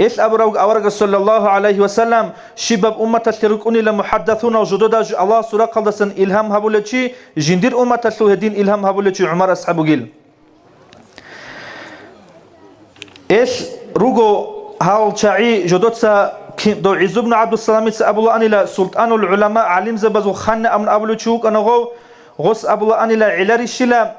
إيش أورج صلى الله عليه وسلم شباب أمة التركوني لمحدثون وجدود الله سورة قلدسن إلهام هبولتشي جندير أمة الشهدين إلهام هبولتشي عمر أصحابه جيل إيش رجو هال شعي جدودسا دو عز بن عبد السلام أبو الله أنيلا سلطان العلماء علم زبزو خان أمن أبو لتشوك أنا غوس أبو الله أنيلا علاري الشلا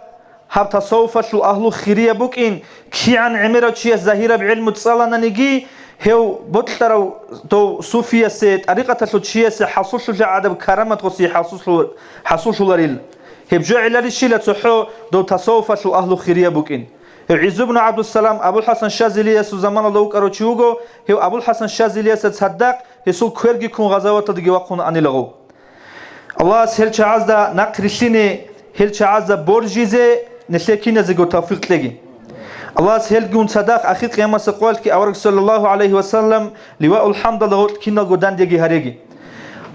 هب تصوف شو أهل خيرية بوكين كي عن عمرة شيء زهيرة بعلم تصالنا نجي هو بطلوا تو صوفيا سيد طريقة شو شيء حصول شو عدم كرامة قصي حصول شو لريل هب جو على الشيء تحو دو تصوف شو أهل خيرية بوكين عز بن عبد السلام أبو الحسن الشاذلي سو زمان الله كروتشيوغو هو أبو الحسن الشاذلي صدق يسوع كيرجي كون غزوات تدقي وقون أني لغو الله سهل شعزة نقرشيني هل شعزة بورجيزه نسلكينا زيجو توفيق لجي الله سهل جون صدق أخي قيامة سقوال كي أورج صلى الله عليه وسلم لواء الحمد لله كنا جودان ديجي هريجي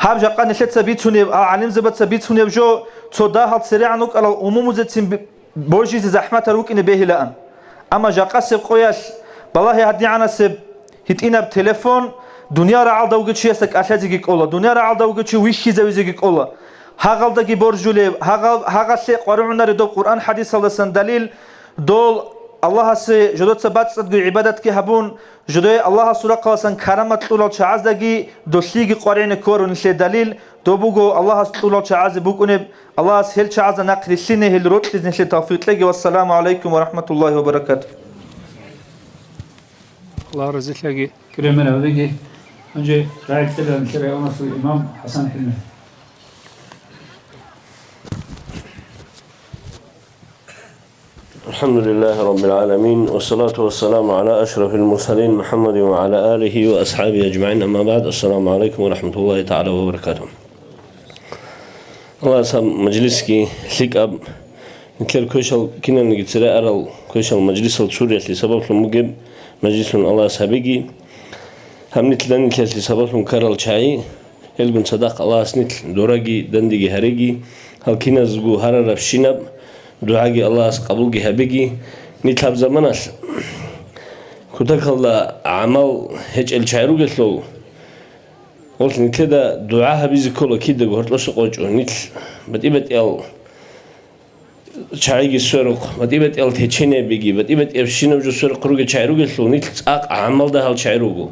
هاب جاقا نسلت سبيتوني علم زبط سبيتوني بجو صداها سريعا نك على الأمم زتين بورجيز زحمة روك إن به لأن أما جاقا سبقياش بالله هدي عنا سب هتينا بتليفون دنيا رعال دوجت شيء سك أشجعك الله دنيا رعال دوجت شيء ويش زوجك الله هاغال دقي برجولي هاغال شيء قرآن ردو قرآن حديث الله سن دليل دول الله سي جدود سبات صدق عبادت كي هبون جدود الله سورة قاسن كرامة طول شعاز دقي دوشيق قرآن كورن شيء دليل دوبوجو الله طول شعاز بوكونب الله سهل شعاز نقرشينه الروت نشيء توفيق لك والسلام عليكم ورحمة الله وبركاته. الله رزق لك كريمنا وبيجي أنجي راعي كذا نشري أونس الإمام حسن حلمي. الحمد لله رب العالمين والصلاة والسلام على أشرف المرسلين محمد وعلى آله وأصحابه أجمعين أما بعد السلام عليكم ورحمة الله تعالى وبركاته. الله سام مجلسكي ليك أب مثل كوشل كنا نجد سراء أرل كوشل مجلس السوري لسبب المجيب مجلس الله سابقي هم نتلن لسبب مكرر شعي هل بن صدق الله سنت دوراجي دندجي هريجي هل كنا زجو هرر الشنب دعاء الله قبول جهبجي نتلاب زمانش كتك الله عمل هج الشعيرو قلتلو قلت كده دعاء بيزي كله كده قلت له سقوط نتل بديبت ال شعيري السرق بديبت ال تشينه بيجي بديبت يبشينه جو سرق روج شعيرو قلتلو نتل عمل ده هالشعيرو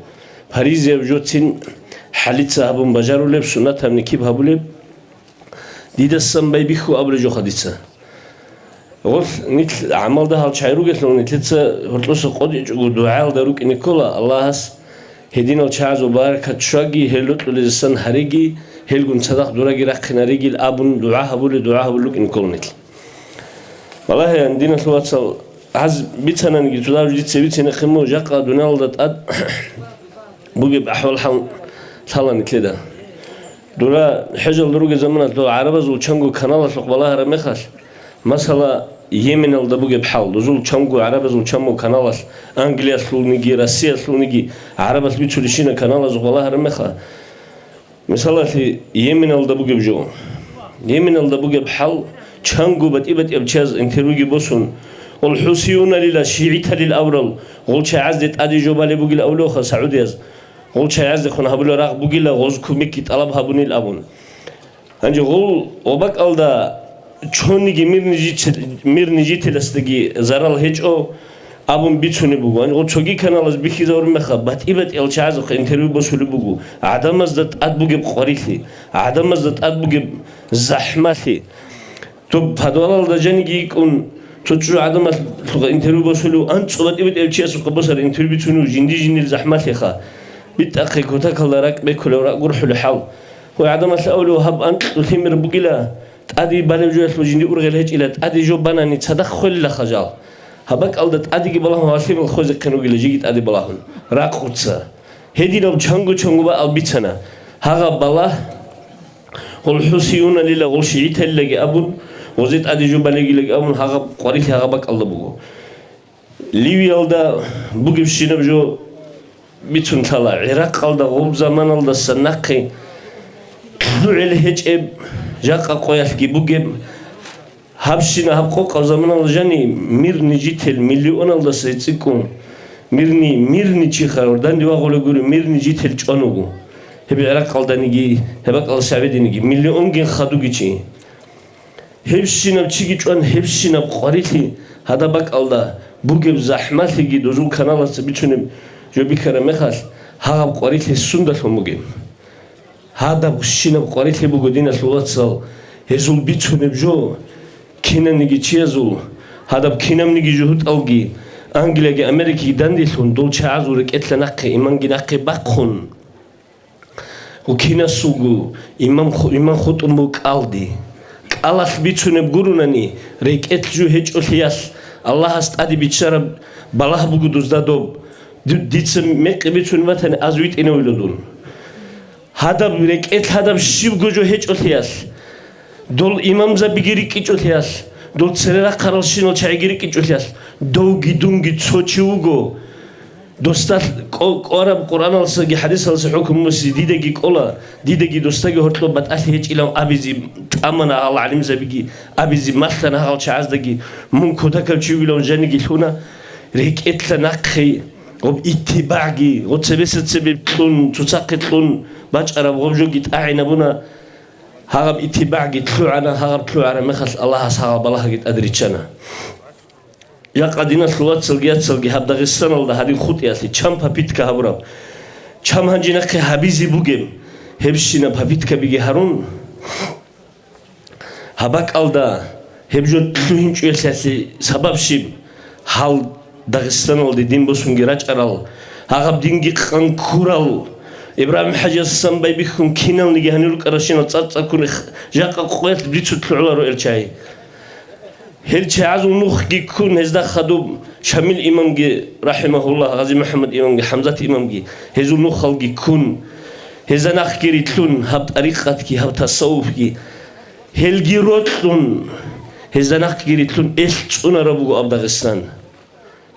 باريس يوجدين حليت صاحبهم بجارو لب سنة هم نكيب هبولب ديدا السم بيبيخو أبرجو خديتها قلت نتل عمل ده هالشعيرو قلتلو نتلتسا هرتلوس قدي جو دعاء داروك نيكولا الله هس هدينا الشعز وباركة شاقي هلوت للسن هريجي هلقون صدق دراجي رخنا رجل أبون دعاها بقول إن كونت والله عندنا الوقت عز بيتنا نجي تدار جديد سبيتنا خمو جاقة دونالد أد بوجي بأحوال حالا كده دولا حجل دروج زمانة دو عربة زول شنقو كنال سوق والله رمخش مثلا يمن الدا بوجي بحال زول شنقو عربة زول شنقو كنال أنجليا سلونيجي روسيا سلونيجي عربة بيتولشينا كنال زوق والله رمخة مثلا في يمن الدا بوجي بجو يمن الدا بوجي بحال شنقو بتيبت يبتشاز انتروجي بوسون والحوثيون للشيعة للأورال قلت عزت أدي جبالي بوجي الأولوخ سعوديز قلت عزت خن هبلو راق بوجي لا غوز كوميكي طلب هبوني الأبون أنجي قول وبك ألدا شونيجي ميرنيجي تلستجي زرال هيج أو أبون بيتوني بوجو أنجي قلت شوجي كان الله بيخي زور مخا بتيبت إلش عزت انتريو بسولي بوجو عدم مزدت أد بوجي بقريثي عدم مزدت أد بوجي زحمتي طب هذول ده جانيجي يكون تجرو عدم انتريو بسولو أنت صوت إبت إلشيا سوق بصر انتريو بيتونو جندي الزحمة خا بيتأخي كوتاك الله راك بكل وراك قرح الحال هو عدم أولو هب أنت تثمر بقلا تأدي بالجوات وجندي أرغل هج إلى تأدي جو بناني تدخل لخجال هبك ألد تأدي قبلهم واسيم الخوزك كانوا قل جيت أدي بلاهم راك قدسا هدي لو تشانغو بقى البيتنا هذا بلا والحوثيون لله والشيعة اللي أبون وزيت أدي جو بالي لك أبون هذا قريت هذا بك الله بقو ليبيا ده بقي بشينا بجو بيتون طلع العراق ده غوب زمان ده السناقي طلع الهج إب جاقا قويس بقي هبشنا هبقوق زمان الجاني ميرني جيتل مليون ده سيتسكون ميرني تشيخار وردان دي واقول يقول ميرني جيتل جانوجو هبي العراق ده نيجي هبك السعودية نيجي مليون جن خدو جيتشي هبشنا بتشيجي جان هبشنا بقريتي هذا بك الله بقي بزحمة جي دوزو كنال سبيتشونم جو بكرة مخاش هذا بقريتي سندة فموجي هذا بشينا بقريتي بقدينا سلوات سال هزول بيتشونم جو كنا نيجي تشيزو هذا بكنا نيجي جهود أوجي أنجليا أمريكا دانديلون دول شعزورك إتلا نقي إيمان نقي بقون وكنا سوغو إمام خط أمك ألدي الله بيتشون بقولونني ريك إتلجو هج ألياس الله استعدي بيتشرب بالله بقدوس دادوب ديتسم مك بيتشون مثلا أزويت إنه يلودون هذا ريك إت هذا بشيب جوجو هج ألياس دول إمام زبيجري كيج ألياس دول سريرا كارلشين وشايجري كيج ألياس دوغي دونغي تسوتشيوغو دوستات قرب قرآن السجى حديث السحوكم مسجد ديدجي دوستاجي هرتلو بتأثي هيج إلهم أبيزي أمنا على علم زبيجي أبيزي مثلا هال شعز دجي ممكن تكل شو يلون جانجي هنا ريك إتلناقي وب اتباعي وتسبيست سبب تلون تساقط باج أرب غبجو أعين بنا هرب اتباعي تلو عنا مخص الله سهل بالله جت أدري شنا يا قدينا سلوات سلجي هب داغستان الله هذه خطية لي كم بابيت كهبراب كم هنجينا كهبيزي بوجم هبشينا بابيت كبيجي هارون هباك ألدا هبجو تلوين شو يسلسي سبب شيء حال داغستان الله دين بسون جراج أرال هغب دينجي خان كورال إبراهيم حاجة السام بيبيكم كينال نيجي هنيلك أرشينا تصات كون جاك قويت بريتشو تلعلا رؤيل شاي هل شعز ونوخ يكون هذا خدوم شامل إمامي رحمه الله غازي محمد إمامي حمزة إمامي هذا نوخ يكون هذا نخكر يتلون هب طريقتك هب تصوفك هل جيروتلون هذا نخكر يتلون إيش تون ربو أبداغستان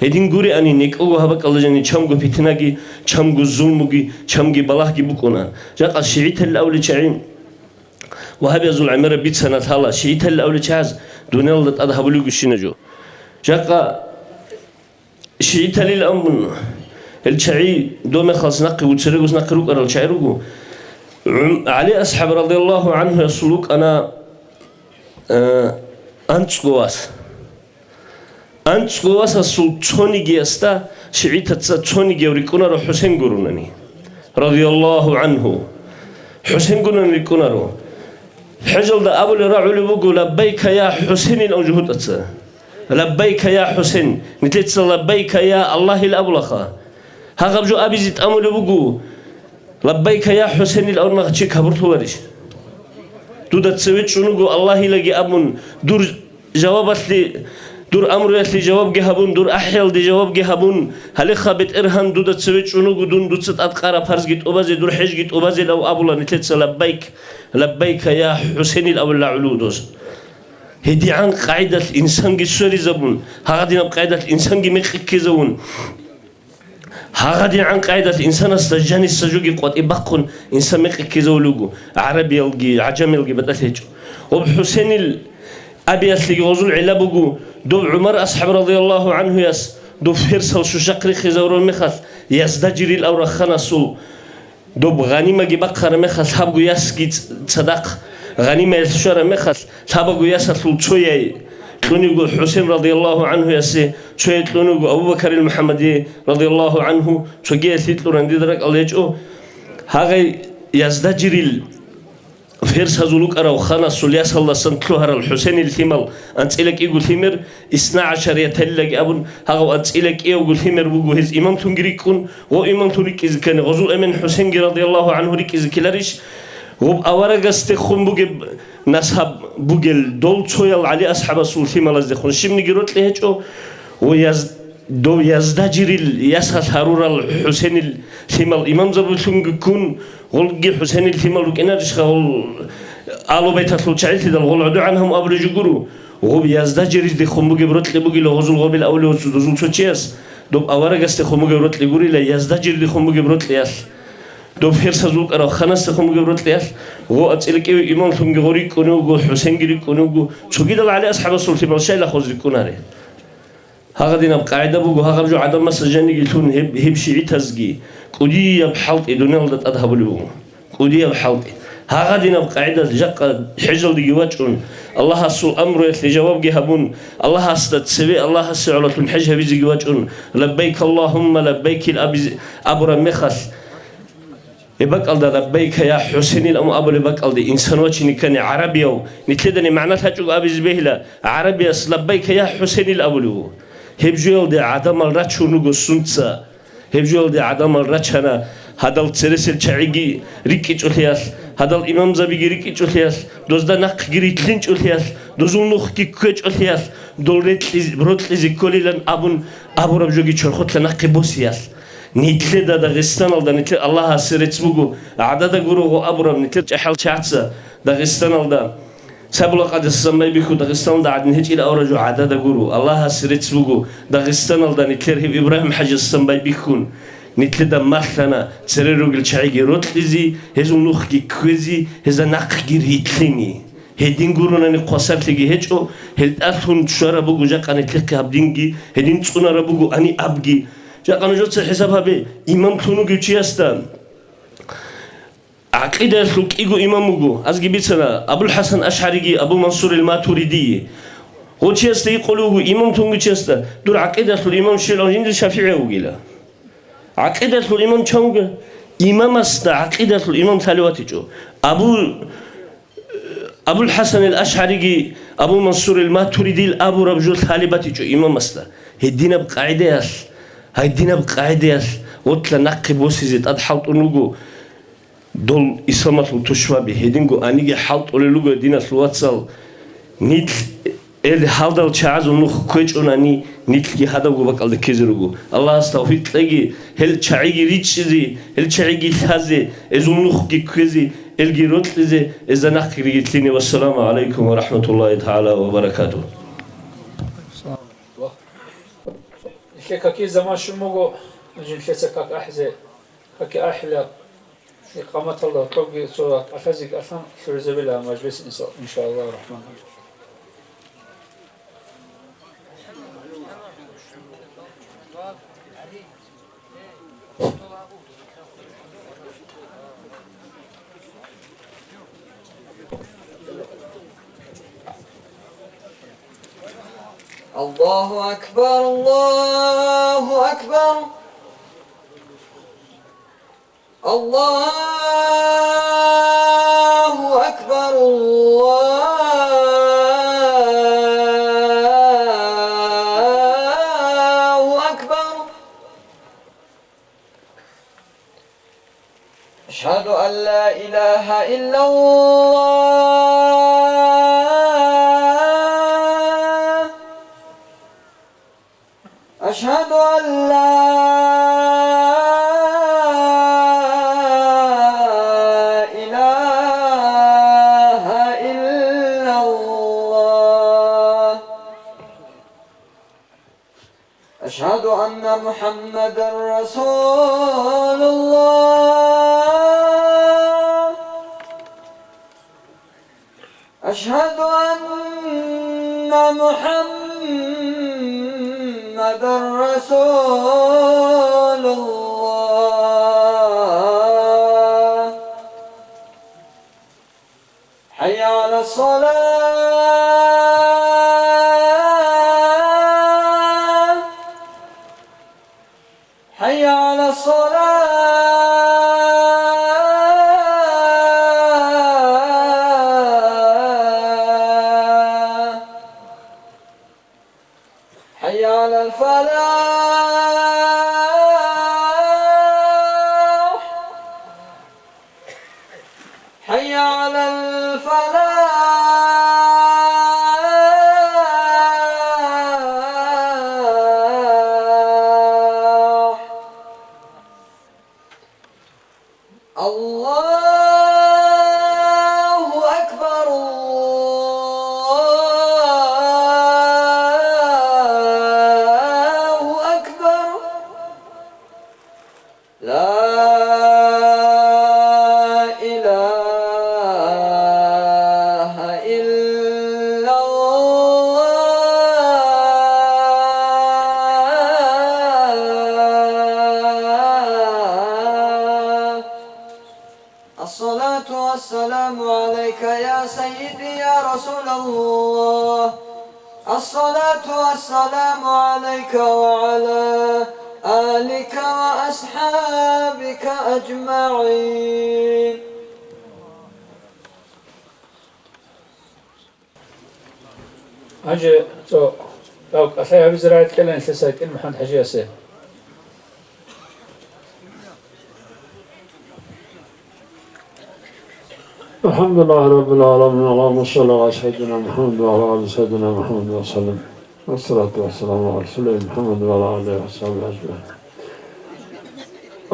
هدين غوري أني نيك أو هبك الله جاني شامغو فتناجي شامغو زلموجي شامغي بلاهجي بكونا جاك الشيعة الأول شعيم وهذا زول عمر بيت سنة هلا شيء تل أول شاز دون الله أذهب له قشينجو جاكا شيء تل الأمر الشعي دوم خلاص نقي وتسرقوا نقروك أنا الشعيرو علي أصحاب رضي الله عنه يصلوك أنا أنت قواس السلطاني جيستا شيء تتصوني جوريكونا رو حسين قرونني رضي الله عنه حسين قرونني ريكونا رو حجل ده أبو الرعول بقول لبيك يا حسين الأوجهود أتسا لبيك يا حسين نتلت لبيك يا الله الأبلخا هاغبجو أبيزت أمول بوجو لبيك يا حسين الأورنا تشيك هبرتو ورش دودا تسويت شنوجو الله يلاقي أبون دور جوابات لي دور أمر لي جواب جهبون دور أحيال دي جواب جهبون هل خابت إرهان دودا تسويت شنوجو دون دوتست أتقارا فرز جت أبازي دور حج جت أبازي لو أبولا نتلت لبيك لبيك يا حسين الأول علودوس هدي عن قاعدة الإنسان جسوري زبون هادي عن قاعدة الإنسان جمخك زبون هادي عن قاعدة الإنسان استجاني السجوجي قد إبقون إنسان مخك زولوجو عربي يلقي عجمي يلقي بدأتهج وبحسين أبي أسلي غزول علبوجو دو عمر أصحاب رضي الله عنه يس دو فرس وشو شقري خزور المخث يزدجري الأورا خنسو دو غنيمة جبقر مخث هبجو يسقي صدق غنيمة الشر مخث هبجو يسثل شوية تلونيجو حسين رضي الله عنه يسي شوية تلونيجو أبو بكر المحمدي رضي الله عنه شوية ثيتلو رندي درك الله يجو هاي يزدجري فيرس هزولوك أراو خانا سولياس الله سنتلو هر الحسين الثمل أنت إلك إيقو ثمر 12 يتلق أبن هاو أنت إلك إيقو ثمر بوغو هز إمام تنجريكون وإمام تنجريك إذ كان غزول أمين حسين رضي الله عنه ريك إذ كلاريش وب أورق استخون بوغب نصحب بوغل دول تشويل علي أصحاب السول ثمل أزدخون شمني جروت لهجو دو يزدجر يسخط هارور الحسين الثمل إمام زبل تنجكون غلقي حسين الثمل وكنا رشخول آلو بيتات لو تشعيل تدل غل عدو عنهم أبرج جرو وغب يزدجر دي خمبوغي بروت لبوغي لغزول غبي الأولي وزول تشيس دوب أورق استخمبوغي بروت لبوري لا يزدجر دي خمبوغي بروت لياس دوب فيرس هزولك أرى خناس خمبوغي بروت لياس وغو أتسألك إيو إمام ثمجي غوري كونوغو حسين جري كونوغو شو جدل علي أصحاب السلطة بالشيء خوز لكوناري هاغدينا بقاعدة بوغو هاغرجو عدم مسجاني قلتون هب شيعي تزجي قدية بحلط إدوني ولدت أذهب لهم قدية بحلط هاغدينا بقاعدة جاقة حجل دي جواجون الله سو أمر يتلي جواب جهبون الله استتسبي الله سعلة الحجة بيزي جواجون لبيك اللهم لبيك أبر مخث يبقى ده لبيك يا حسين الأم أبو يبقى ده إنسان وجهني كان عربي أو نتلدني معناتها جو أبي زبيهلا عربي لبيك يا حسين الأبو هبجول ده عدم الراتشو نجو سنتسا هبجول ده عدم الراتشنا هذا الترسل شعيجي ريكي جولياس هذا الإمام زبيجي ريكي جولياس دوز ده نق جري كلين جولياس دوزون نخ كي كوج جولياس دولت بروت لزي كولي لن أبو ربجوجي شرخت لنق بوسياس نيتلي ده داغستان ده نيتلي الله سيرت بوجو عدد جروه أبو رب نيتلي أحل شاتسا داغستان ده سبلا قد السماء بيكو داغستان ده عدن هيج إلى أورجو عدد جرو الله سيرت بوجو داغستان ده نيتلي إبراهيم حج السماء بيكون نيتلي ده مثلنا سريرو قل شعيجي روت لزي هزو نوخ كي كوزي هزا نق جريتليني هدين جرونا نقصر تيجي هجو هل أثون شرا بوجو جاك أنا تلقي هبدينجي هدين تصونا ربوجو أني أبجي جاك أنا جوت حسابها بي إمام كونو جوتشي أستان عقيدة سلوك إيجو إماموجو أزجي بيتنا أبو الحسن أشعري أبو منصور الماتوريدي هو تشيستا يقولوا إمام تونجو تشيستا دور عقيدة الإمام شيلانجين الشافعي وجيلا عقيدة الإمام تشونج إمام أستا عقيدة الإمام ثالواتيجو أبو الحسن الأشعري أبو منصور الماتوريدي أبو ربجول ثالباتيجو إمام أستا هدينا بقاعدة هاي دينا بقاعدة وطلع نقب وسيزت أضحط ونوجو دول إسلامات وتشوابي هدينجو أنيجي حلط ولا لوجو دينا سلواتسال نيت هذا الشعز ونخ كويج أناني نيت كي هذا جو بقى على كيزروجو الله استوفيت تلاقي هل شعيجي ريتشزي هل شعيجي ثازي إذا نخ كي كويزي الجيروت لزي إذا نخرج تليني والسلام عليكم ورحمة الله تعالى وبركاته. كي زمان شو مغو نجي كاك أحزة كاك أحلى إقامة الله توقي صورة أفزك أفهم فرز بلا مجلس إن شاء الله الرحمن الرحيم. الله أكبر الله أكبر الله أكبر الله أكبر أشهد أن لا إله إلا الله أشهد أن لا إله إلا الله أشهد أن محمدا رسول الله أشهد أن محمدا رسول الله حي على الصلاة حي على الصلاة حي على الفلاح حي على الفلاح الله أكبر الله أكبر لا إله إلا الله الصلاة والسلام عليك يا سيدي يا رسول الله الصلاة والسلام عليك وعلى آلك وأصحابك أجمعين أجي تو لو أخي أبي زراعة كلام تساكن محمد حجي أسير الحمد لله رب العالمين اللهم صل على سيدنا محمد وعلى آل سيدنا محمد وسلم والصلاة والسلام على رسول محمد وعلى آله وصحبه أجمعين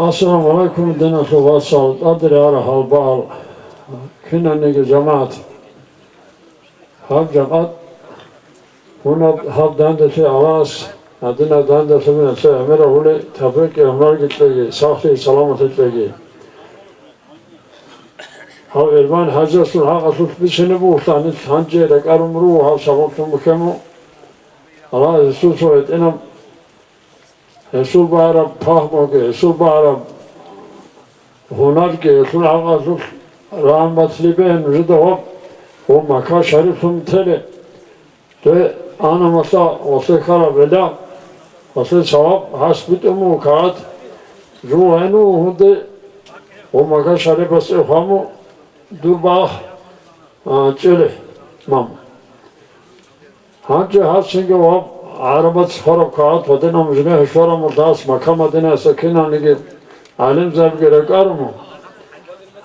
السلام عليكم دينا خواصل أدري على هالبال كنا نيجي جماعة هال جماعة هنا هال داندسي عواس أدنى داندسي من الشيء أمير أولي تبريك أمر قلت لي صاحي سلامة لي هاو إرمان حجرسون ها قصوص بسنة بوستانت هنجي لك أرمرو ها سببتم بكمو الله يسوع سويت إنم يسوع بارب فهمك يسوع بارب هناك يسوع ها قصوص رحمت لبين جدهم ومكا شريفهم تلي ده أنا مسا وسكر بلا وسك سواب حسبت أمو كات جوهنو هندي ومكا شريف سفهمو دوباه چله مام هانچه هاتشنگه واب عربت خراب کات و دنم جنه هشوارا مرداس مکام دنه سکینا نگه علم زب گره کارمو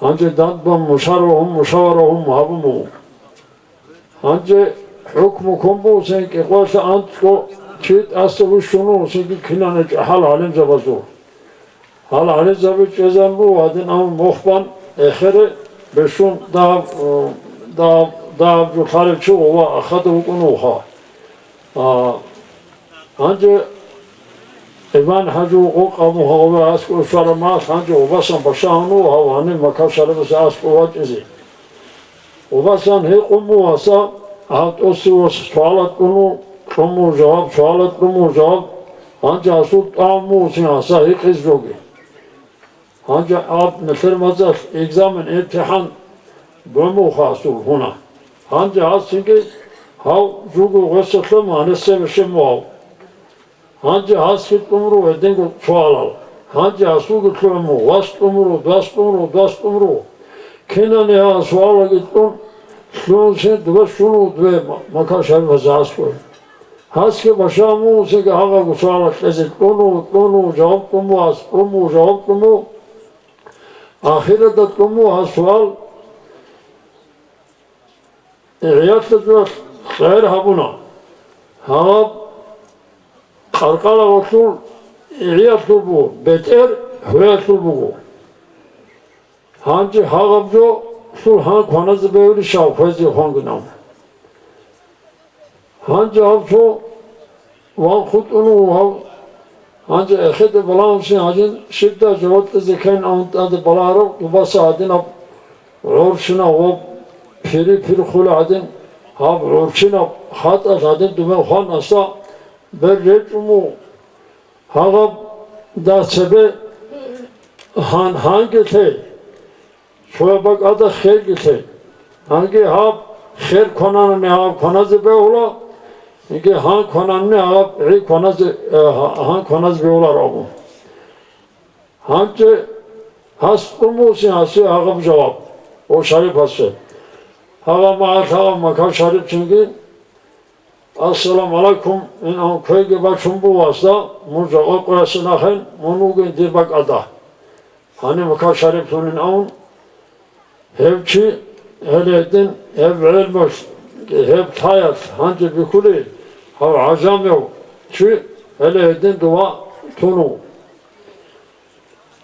هانچه داد بام مشارو هم هابمو هانچه حکم کنبو سنگه قواش آنچکو چیت اصلو شنو سنگه کنانه حال علم زبازو حال علم زبی چیزن بو هدین ام مخبان اخره بشون داب جو خارج شو هو أخذه وكنوها هنجي إيمان حجو قوق أموها وبأسكو شرمات هنجي وبسن بشانوها وهني مكاو شرمس أسكو وجزي وبسن هي قموها سا هات أسو سوالت كنو قمو جواب سوالت قمو جواب هنجي أسود أمو سياسا هي قزوغي هنجي آب مثل مزاش إكزامن امتحان قمو خاصو هنا هنجي هاتسنجي هاو جوغو غسطلم هنسي بشموهو هنجي هاتسكت قمرو ودنگو سوالال هنجي هاتسوغو تلمو واست قمرو كنا نها سوالا گتون شلون سنت وشنو دوه مكا شرف زاسكو هاتسكي بشامو سنگي هاو سوالا تلزت قنو جواب قمو جواب قمو ahirette kumu sual İyatlıdır gayr habuna hab kalkala otur İyatlı bu beter hüyatlı bu hangi hagabjo sulhan konazı böyle şavfezi hanginam hangi habjo van khutunu hav hangi ehide balamsın hacin şiddet cevap zekan adı balaro basa adına urşuna o piri khula adın hab urşuna hat adın dümen khan asa berretumu hagab da sebe hangi te şöyle bak adı khair gite hangi hab khair konan ne hab konazı be ola ki han konan ne hab iyi konazı han konaz be ola rabu hangi hasbumu sin hası hagab cevap o şarif hası hagam makam şarif çünkü Assalamu alaikum in köyge başım bu vasıta muzağa kurasına hen onu gün bak ada hani makam şarif sonun avun hevçi heledin hev elmoş hev tayat hangi bir kuli hav azam yok çi heledin dua tunu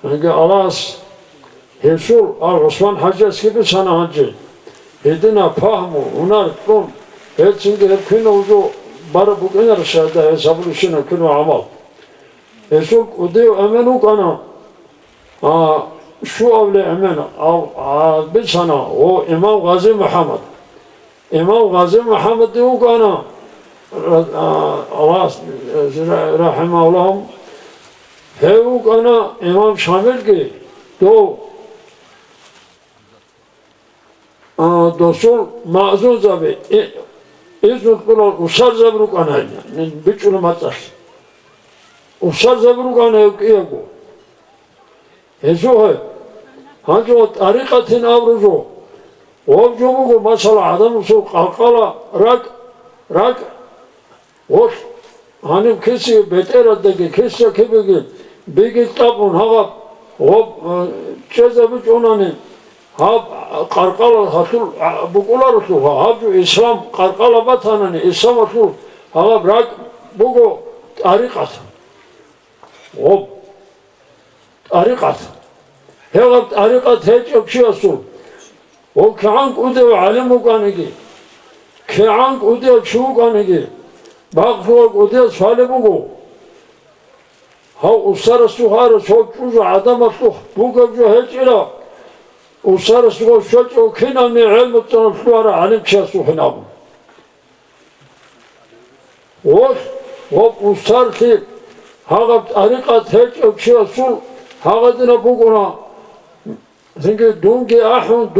hangi alas Resul Osman Hacız gibi sana hangi hedina pahmu unar kum evet çünkü hep gün oldu bara bugün arşada hesabı işine kunu amal Resul udev emenu kana şu avle emen bir sana o İmam Gazi Muhammed İmam Gazi Muhammed diyor kana Allah rahimahullahum hev kana İmam Şamil ki do dosul mazun zabi İzmut kulal usar zabruk anayla bir ulumatas usar zabruk anayla Ezuhe, hangi o tarikatın avrucu, o cubuğu mesela adam usul kalkala rak, o hani kesi beter addaki kesi gibi bir kitabın hava o çezebiç onanın hab kalkala hatul bukular usul hab İslam kalkala batanını İslam usul hava rak bu tarikat o tarikat. Hevat tarikat hiç okşuyorsun. O kâhank udev alim ukanıgi. Kâhank udev çuğuk anıgi. Bakfuk udev salim ugu. Ha usara suhara çocuğu adama suh. Bu gövcü hiç ila. Usara suhara çocuğu kinami ilmi tanıfluara alim çesuhinabu. O usar ki Hagat tarikat hiç okşuyorsun. Hagadına buguna çünkü dungi ahun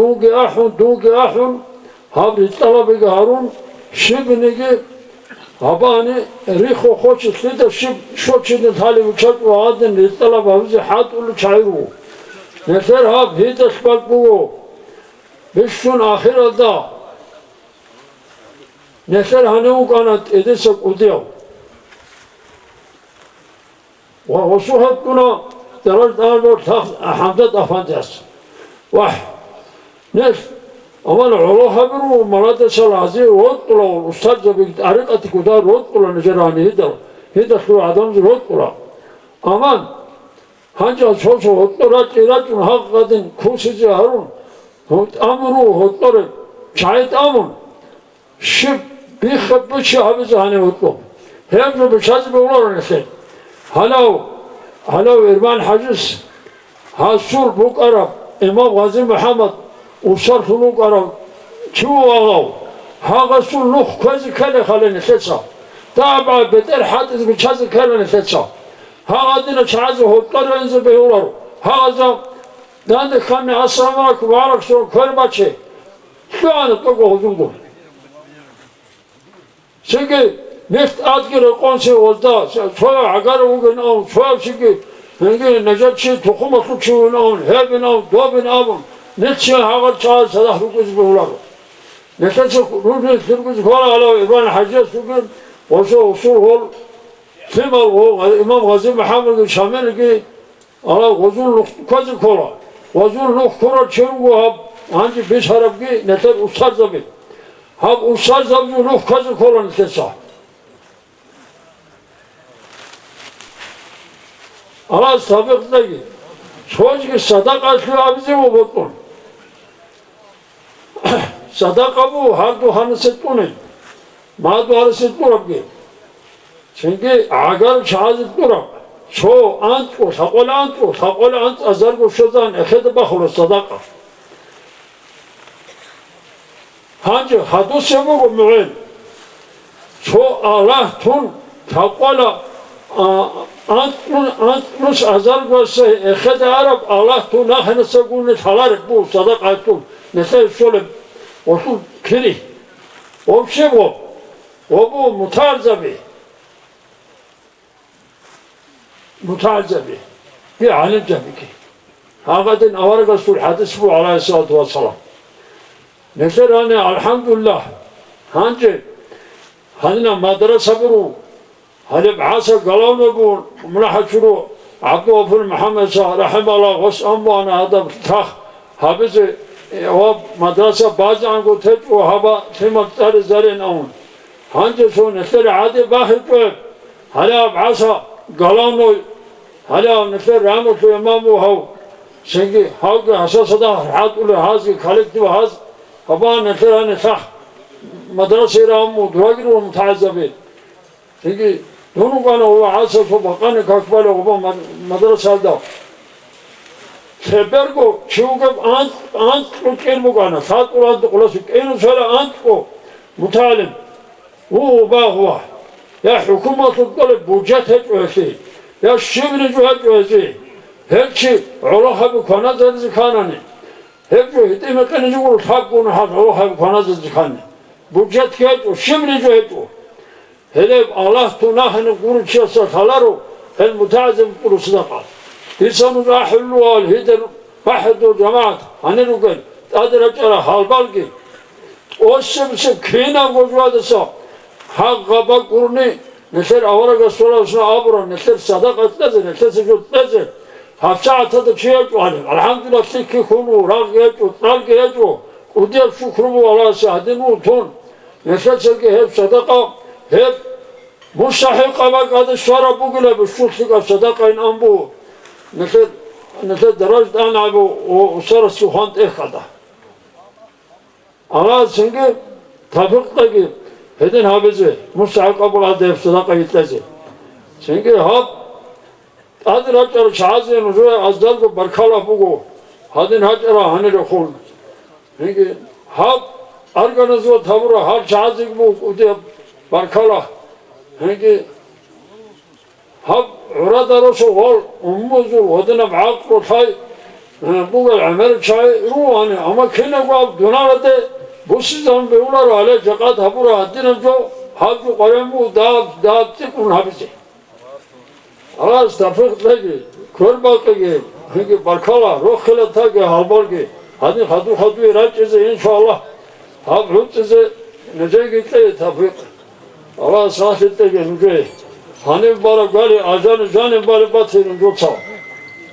habri talabı harun şibnigi habani riho hoç istedi şib şoçinin tali uçak vaadın talabı bizi hatul çayru nefer hab hiç bak bu beşun ahirette nefer hani o kanat edesek udiyor ve suhat buna درجة أول حمدت أفندس واحد ناس أول عروها برو مرات سلازي وطلع أستاذ بطريقة كدار وطلع نجراني هيدا شو عدم وطلع أمان هنجا شوشو وطلع تيراتون حق قدن كوسيجي هارون أمرو وطلع شايد أمون شب بيخب بشي حبيزة هاني وطلع هم جو بشاز بولار نسين Hala İrman Haciz, Hasul Buk Arap, İmam Gazi Muhammed, Usar Fuluk Arap, Çuvu Ağav, Hagasul Nuh Kazı Kale Halini Setsa, Tabi Beter Hadiz Biçazı Kaleni Setsa, Hagadina Çazı Hotlar Enzi Beyular, Hagaza, Dandi Kani Asramak, Varak Sur Kölbaçı, şu anı Togo Huzundu. Çünkü Neft adgire konser oldu. Çoğu agar bugün al, çoğu çünkü hangi necatçı tokumaslı çoğun al, hebin al, dobin al. Netçi hagar çağır sadah rukuz bular. Necatçı rukuz kola ala İbn Hacı bugün usul hol. Kemal o İmam Gazi Muhammed Şamil ki ala uzun kozun kola. وزور نوح كرة شنو هب عندي بيش هربجي نتر أستاذ زبي هب أستاذ زبي نوح كذا كلن تسا على سابق تجي شوجي صدقة شو أبزي وبطون صدقة بو هردو هنستونه ما دو هنستونه بجي çünkü agar şahit duram şo ant o sakol ant azar bu şozan ehde bakulu sadaka hangi hadu sebu mü'in şo Allah tun sakol ant nus azar görse ehde arab Allah tun nahne segun halar bu sadaka tun mesela şöyle o şu kiri o şey bu mutarzabi متعجبه هي عن الجبك هذا أورق رسول حدث عليه الصلاة والسلام نشر أنا الحمد لله هانجي هنا مدرسة برو هل بعاسة قلون بون منحة شروع عبد الله محمد رحمه الله وسأم وانا هذا تخ هابز هو مدرسة باز عنكو تجو هبا ثم تر زرين أون هانجي شو نشر عادي باخد هلا بعاسة قلون هلا نفر رامو في إمامه هو شيء هاو حساسة حات ولا هذا خالد وهذا هبا نفر أنا صح مدرسة رامو دواجر ومتعذبين شيء دونو كانوا هو عاصف وبقاني كقبله هو مدرسة هذا سبركو شو كب أنت لكين مكانه سات ولاد قلص كأنه سلا أنت كو متعلم هو باهوا يا حكومة الطلب بوجت هالشيء يا شبنا جوهد جوهزي هالشي عروها بكونا زاد زكاناني هالشي هتيمة كان يقول تحبون هاد عروها بكونا زاد زكاني بوجت كيجو شبنا جوهدو هلب الله تناه نقول شيء صالارو المتعزم قولوا صدقة إنسان راح اللوا الهدر واحد جماعة أنا نقول أدرك على هالبالكي والشمس كينا موجودة صار حق غبا قرني نشر أورق الصلاة وسنا أبرا نشر صدقة تزن نشر سجود تزن هفشاعة تدكشيات وعلم الحمد لله سيكي خونو راق يجو ودير شكرمو على سهدين وطون نشر سيكي هب صدقة هب مستحقة بقى الشارع بقلة بالشوشك صدقة إن أنبو نشر درجة أنا أبو وصار السوحانت إخدا على سنجي تفق تجيب هدين هابزه مستحق أبو العديف صدقة يتلزي çünkü hap adın haçara şahazı nuzule azdal ko barkala bugo hadin haçara hani rekul çünkü hap organizo tavura har şahazı bu ude barkala çünkü hap urada rosu gol ummuzu ودنا بعقل وطاي بوغل عمل شاي روحاني ama kine ko dunarade bu sizden beyular hale jakat habura haddine jo habju qaremu da tikun habisi Allah stafık lagi kör bakıge çünkü barkala rokhla tage halbalge hadi hadu iraceze inşallah habrutsize nece gitle tafık Allah sahette genüge hani bara gali ajan canı bari batırın yoksa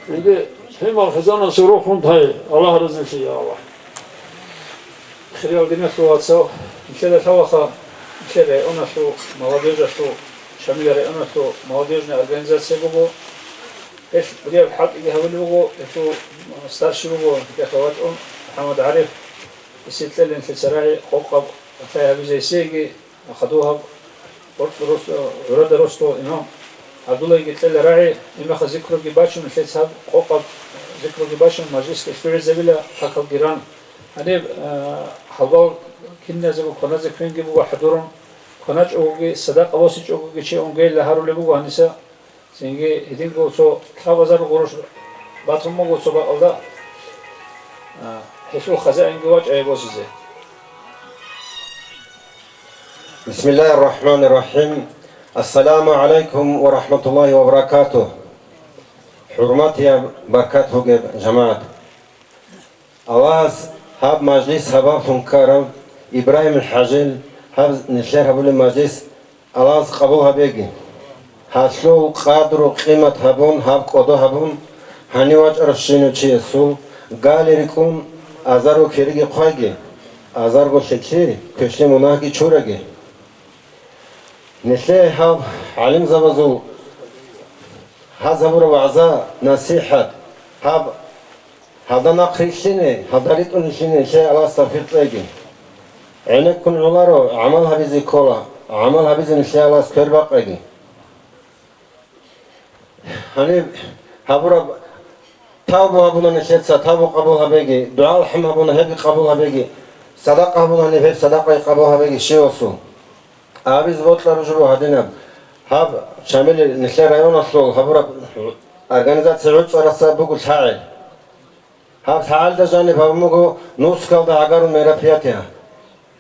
çünkü hem alhazana suruhun tay Allah razı olsun ya Allah خلال دينا شو واتسو مشهد توخا مشهد أنا شو مواضيع شو شامل أنا شو مواضيعنا أورجانيزاسيون بقو إيش بدي الحق اللي هو اللي بقو شو ستارش بقو كأخوات محمد عارف يستلين في السراعي قوقب فيها بزي سيجي أخذوها ورد رستو إنه عبد الله يقول لي راعي إما خذ ذكره جباشون في الساب قوقب ذكره جباشون مجلس كفير زبيلة حكوا جيران أنا حضور كنا زبون كنا ذكرين جبوا حضورهم كنا جوجي صدق أواسي جوجي شيء أنجيل لهارو لبوا هنسا سينجي هدين قوسو كابزار قروش باتهم مو قوسو بقولدا حسوا خزائن جواج أي بوسيزه بسم الله الرحمن الرحيم السلام عليكم ورحمة الله وبركاته حرمتي بركاته جماعة أواز هاب مجلس هبابهم كرم إبراهيم الحجل هاب نشر هبول المجلس أواز قبوها بيجي هاشلو قادر وقيمة هبون هاب قدو هبون هني واج أرشينو تشيسو Galerikun azaro kerigi khoygi. Azargo şekeri köşle munagi çuragi. Nesle hav alim zavazul hazavur vaza nasihat hav hadana krişini hadarit unişini şey Allah stafirtlegi. Enek kun ularo amal habizi kola amal habizin şey Allah sperbaqegi. Hani habura tabu habuna neşetsa tabu kabul habegi dua ham habuna hebi kabul habegi sadaka habuna hep sadaka kabul habegi şey olsun. Abiz votlar ucu hadinab. Hab şamil neşe rayon asıl habura organizasyon arası bu şair. Hab şair de canı bamugo nuskalda agarun merapiyatya.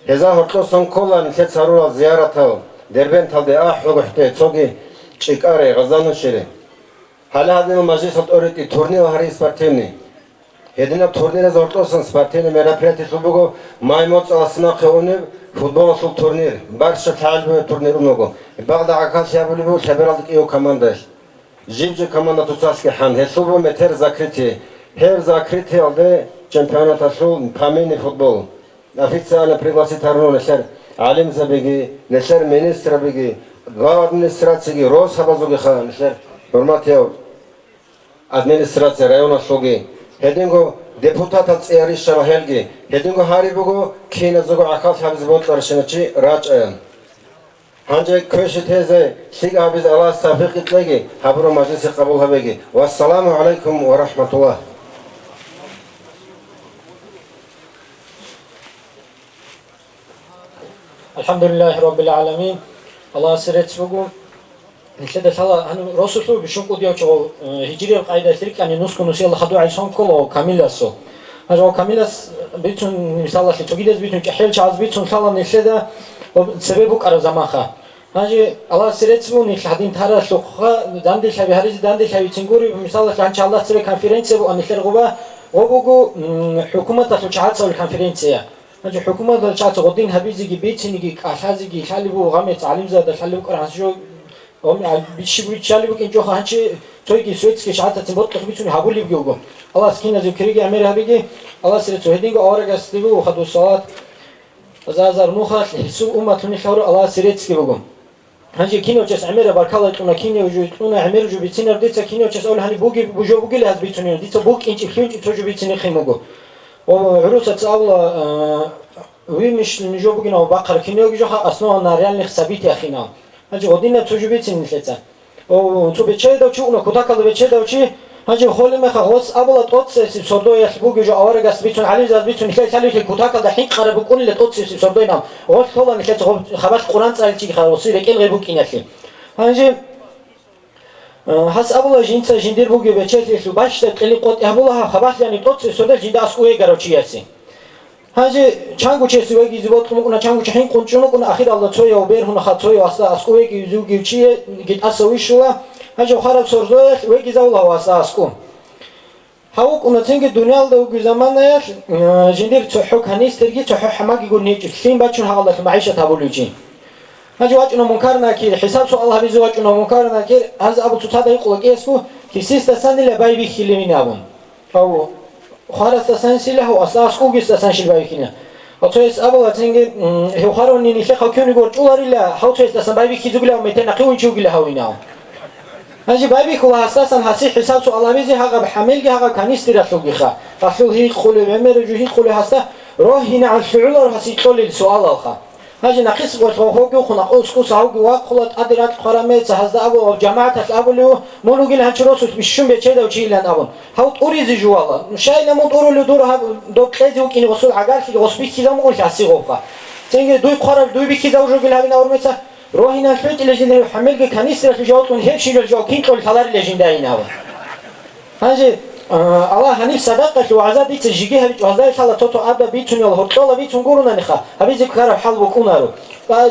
Heza hortlo son kola neşe sarula ziyaret al. Derben talde ahlu ihte çogi çıkare gazanın şeri. Hala hadin majlisat öğretti turniye hari spartini. Hedine turniye zortlosun spartini merapiyatı subugo maymot alasına kıvını futbol asıl turnir. Barışa talbe turnir unogo. Bağda akal yapılı bu seberaldık iyo komanda. Jivce komanda tutsaski han. Hesubu meter zakriti. Her zakriti aldı şampiyonat asıl pamini futbol. Ofiциально пригласительно neşer alim zabegi, neşer ministra begi, administratsiya Roshabazуги хан neşer hurmatya administratsiya rayon asılgi. Hedingo депутата церишава хелги. Hedingo haribugo kinazugo akal habiz botlar şinaçi raç ayan. Hanca köşe teze sig abiz Allah safiq itlegi habru majlisi kabul habegi. Vesselamu aleyküm ve rahmetullah. Elhamdülillahi Rabbil alemin. Allah siret bugün. Nişede sala hani Resulü bişun kudiyor ki o hicri kaydetlik yani nuskun usiyal hadu ayson kolo kamilaso. Hani o kamilas bütün misalla ki çogides bütün kahil çaz bütün sala nişede o sebebu kara zamaha. Hani Allah siret bugün nişadin tara soqa dande şabi hariz dande şabi çinguri misalla ki hançı Allah sebe konferansiya bu anişler guba o bugu hükümet asıl çağatsa o konferansiya. Hani hükümet asıl çağatsa godin habizi gibi bitini aşazi gibi şali bu gamet alim zada şali bu karansiyo Omi bir çali bu genç hançı toyki Suetski şahata timbot tıkbituni habuli bgyogo. Allah skina zikirigi amir habigi Allah siret sohedingo awara gastibu khadu salat azazar nuha hisu ummatuni khawru Allah siretski bugum. Hançı kino çes amir barkala tuna kino una amir ju bitiner ditsa kino çes ol hani bugi bujo bugi laz bituni ditsa bug inç ikinci çocu bitini khimugo. O urusat Allah ويمش نجو بقينا وبقر كينو جوها أصلا ناريال نخسبيت يا خينا. هجی ودینه تجربیتی نیست. او تو بچه داوچی اونو کتا کل بچه داوچی هجی خالی مخواست اول توت سیب سردوی بوگی جو آوار گست بیتون علی زد بیتون خالی که کتا کل دحین قرب بکنی لتوت سیب سردوی نام. اول خاله نیست خبر قرآن سال چی خواست لیکن غیر بوکی نشی. هجی هست اول جنس جندیر بوگی بچه لیسو باشد کلی قط اولها خبر یعنی توت سیب سردوی جنده اسکوی گروچی هستی. هنجه چنگو چه سوی گیزی بود کنم چنگو چه هین کنچونو کنه آخر الله توی و بیر هنو خطوی واسه اسکوی گیزو گیوچیه گیت اسوی شوا هنجه خراب سرزوی و گیزا الله واسه اسکو هاو کنه تنگ دنیا دو گزمان نیست جندیر تحق هنیسترگی تحق همگی گونیچ کیم بچون حالا که معیشت هبولوچی هنجه واجنو منکر نکیر حساب سو الله بیزو واجنو منکر نکیر از ابو تو تدای قلقی اسکو که سیست سندی لبای بی خیلی نبون هاو خارج استانسیله و اساس کوگیست استانسیل باید اتویس ابلا تنگی هوخارونی نیشه خاکیونی گرچولاریلا هاوتویس استان باید کیزوگلا و میتن نقیون چوگلا هاوینا هنجی باید کلا استان حسی حساب سو علاوه هاگا بحمل هاگا کانیستی رسولی خا رسول هی خلی عمر جوهی خلی هسته راهی نعال فعل را حسی خلی سوال آخا هنجی نقص قلت هاوگی خنا اسکوس هاوگی واقعات ادرات خرامت هزده ابو جماعت ابولو مولوگیل هنچروسوس بیشون بچه دو چیلن ابون هاوت اوریزی جوالا شاید مون دورولو دور ها دو تلزی وکی نوصل عقل کی وصبی کیزا مون کسی قفا تنگ دوی قرب دوی بیکیزا وجو گل هاوین اورمتا روحینا فیت لجنه حمل که کنیستر جوات کن هیچ چیز جو کین کل خلار لجنه اینا هنجی الله هنيف صدقة وعزاد ديت الجيجي هبيت وعزاد خلا توتو عبدا بيتون يلا هرطلا بيتون قولنا نخا هبيت كارب حل وكونارو بعد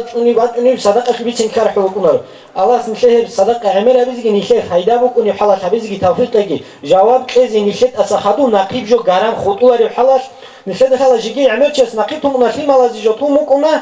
صدقة بيتين كارب حل وكونارو الله سنشهر صدقة عمر هبيزي نشهر هيدا بكوني حلاش هبيزي توفيق تجي جواب إذا نشهد أسخدو نقيب جو قرام خطوة حلاش نشهد خلا جيجي عمر چس نقيب توم نخلي مالازي جو توم مكونا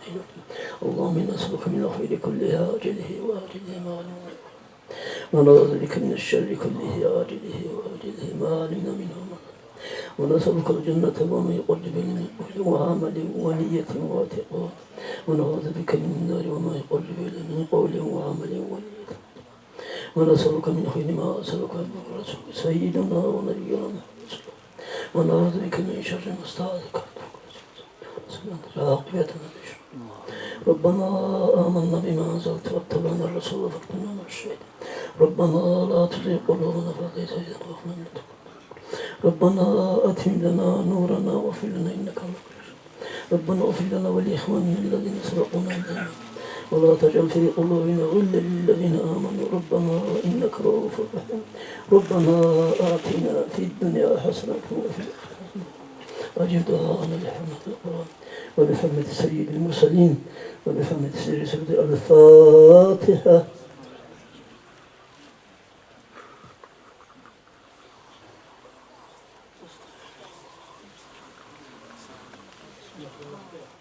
اللهم إنا نسألك من الخير كله عاجله وآجله ما علمنا ونعوذ بك من الشر كله عاجله وآجله ما علمنا منه ونسألك الجنة وما يقرب من قول وعمل ونية واعتقاد ونعوذ بك من النار وما يقرب من قول وعمل ونية ونسألك من خير ما أسألك عبدك ورسولك سيدنا ونبينا محمد ونعوذ بك من شر ما استعاذك عبدك ورسولك عاقبتنا ربنا آمنا بما أنزلت واتبعنا الرسول فاكتبنا مع الشهيد ربنا لا تزغ قلوبنا بعد إذ هديتنا وهب لنا من لدنك ربنا أتم لنا نورنا واغفر لنا إنك أنت الغفور ربنا اغفر لنا ولإخواننا الذين سبقونا بالإيمان ولا تجعل في قلوبنا غلا للذين آمنوا ربنا إنك رؤوف رحيم ربنا آتنا في الدنيا حسنة وفي الآخرة حسنة أجب دعاءنا بحرمة القرآن وبحرمة سيد المرسلين وبحرمة سيد الفاتحة. Yeah.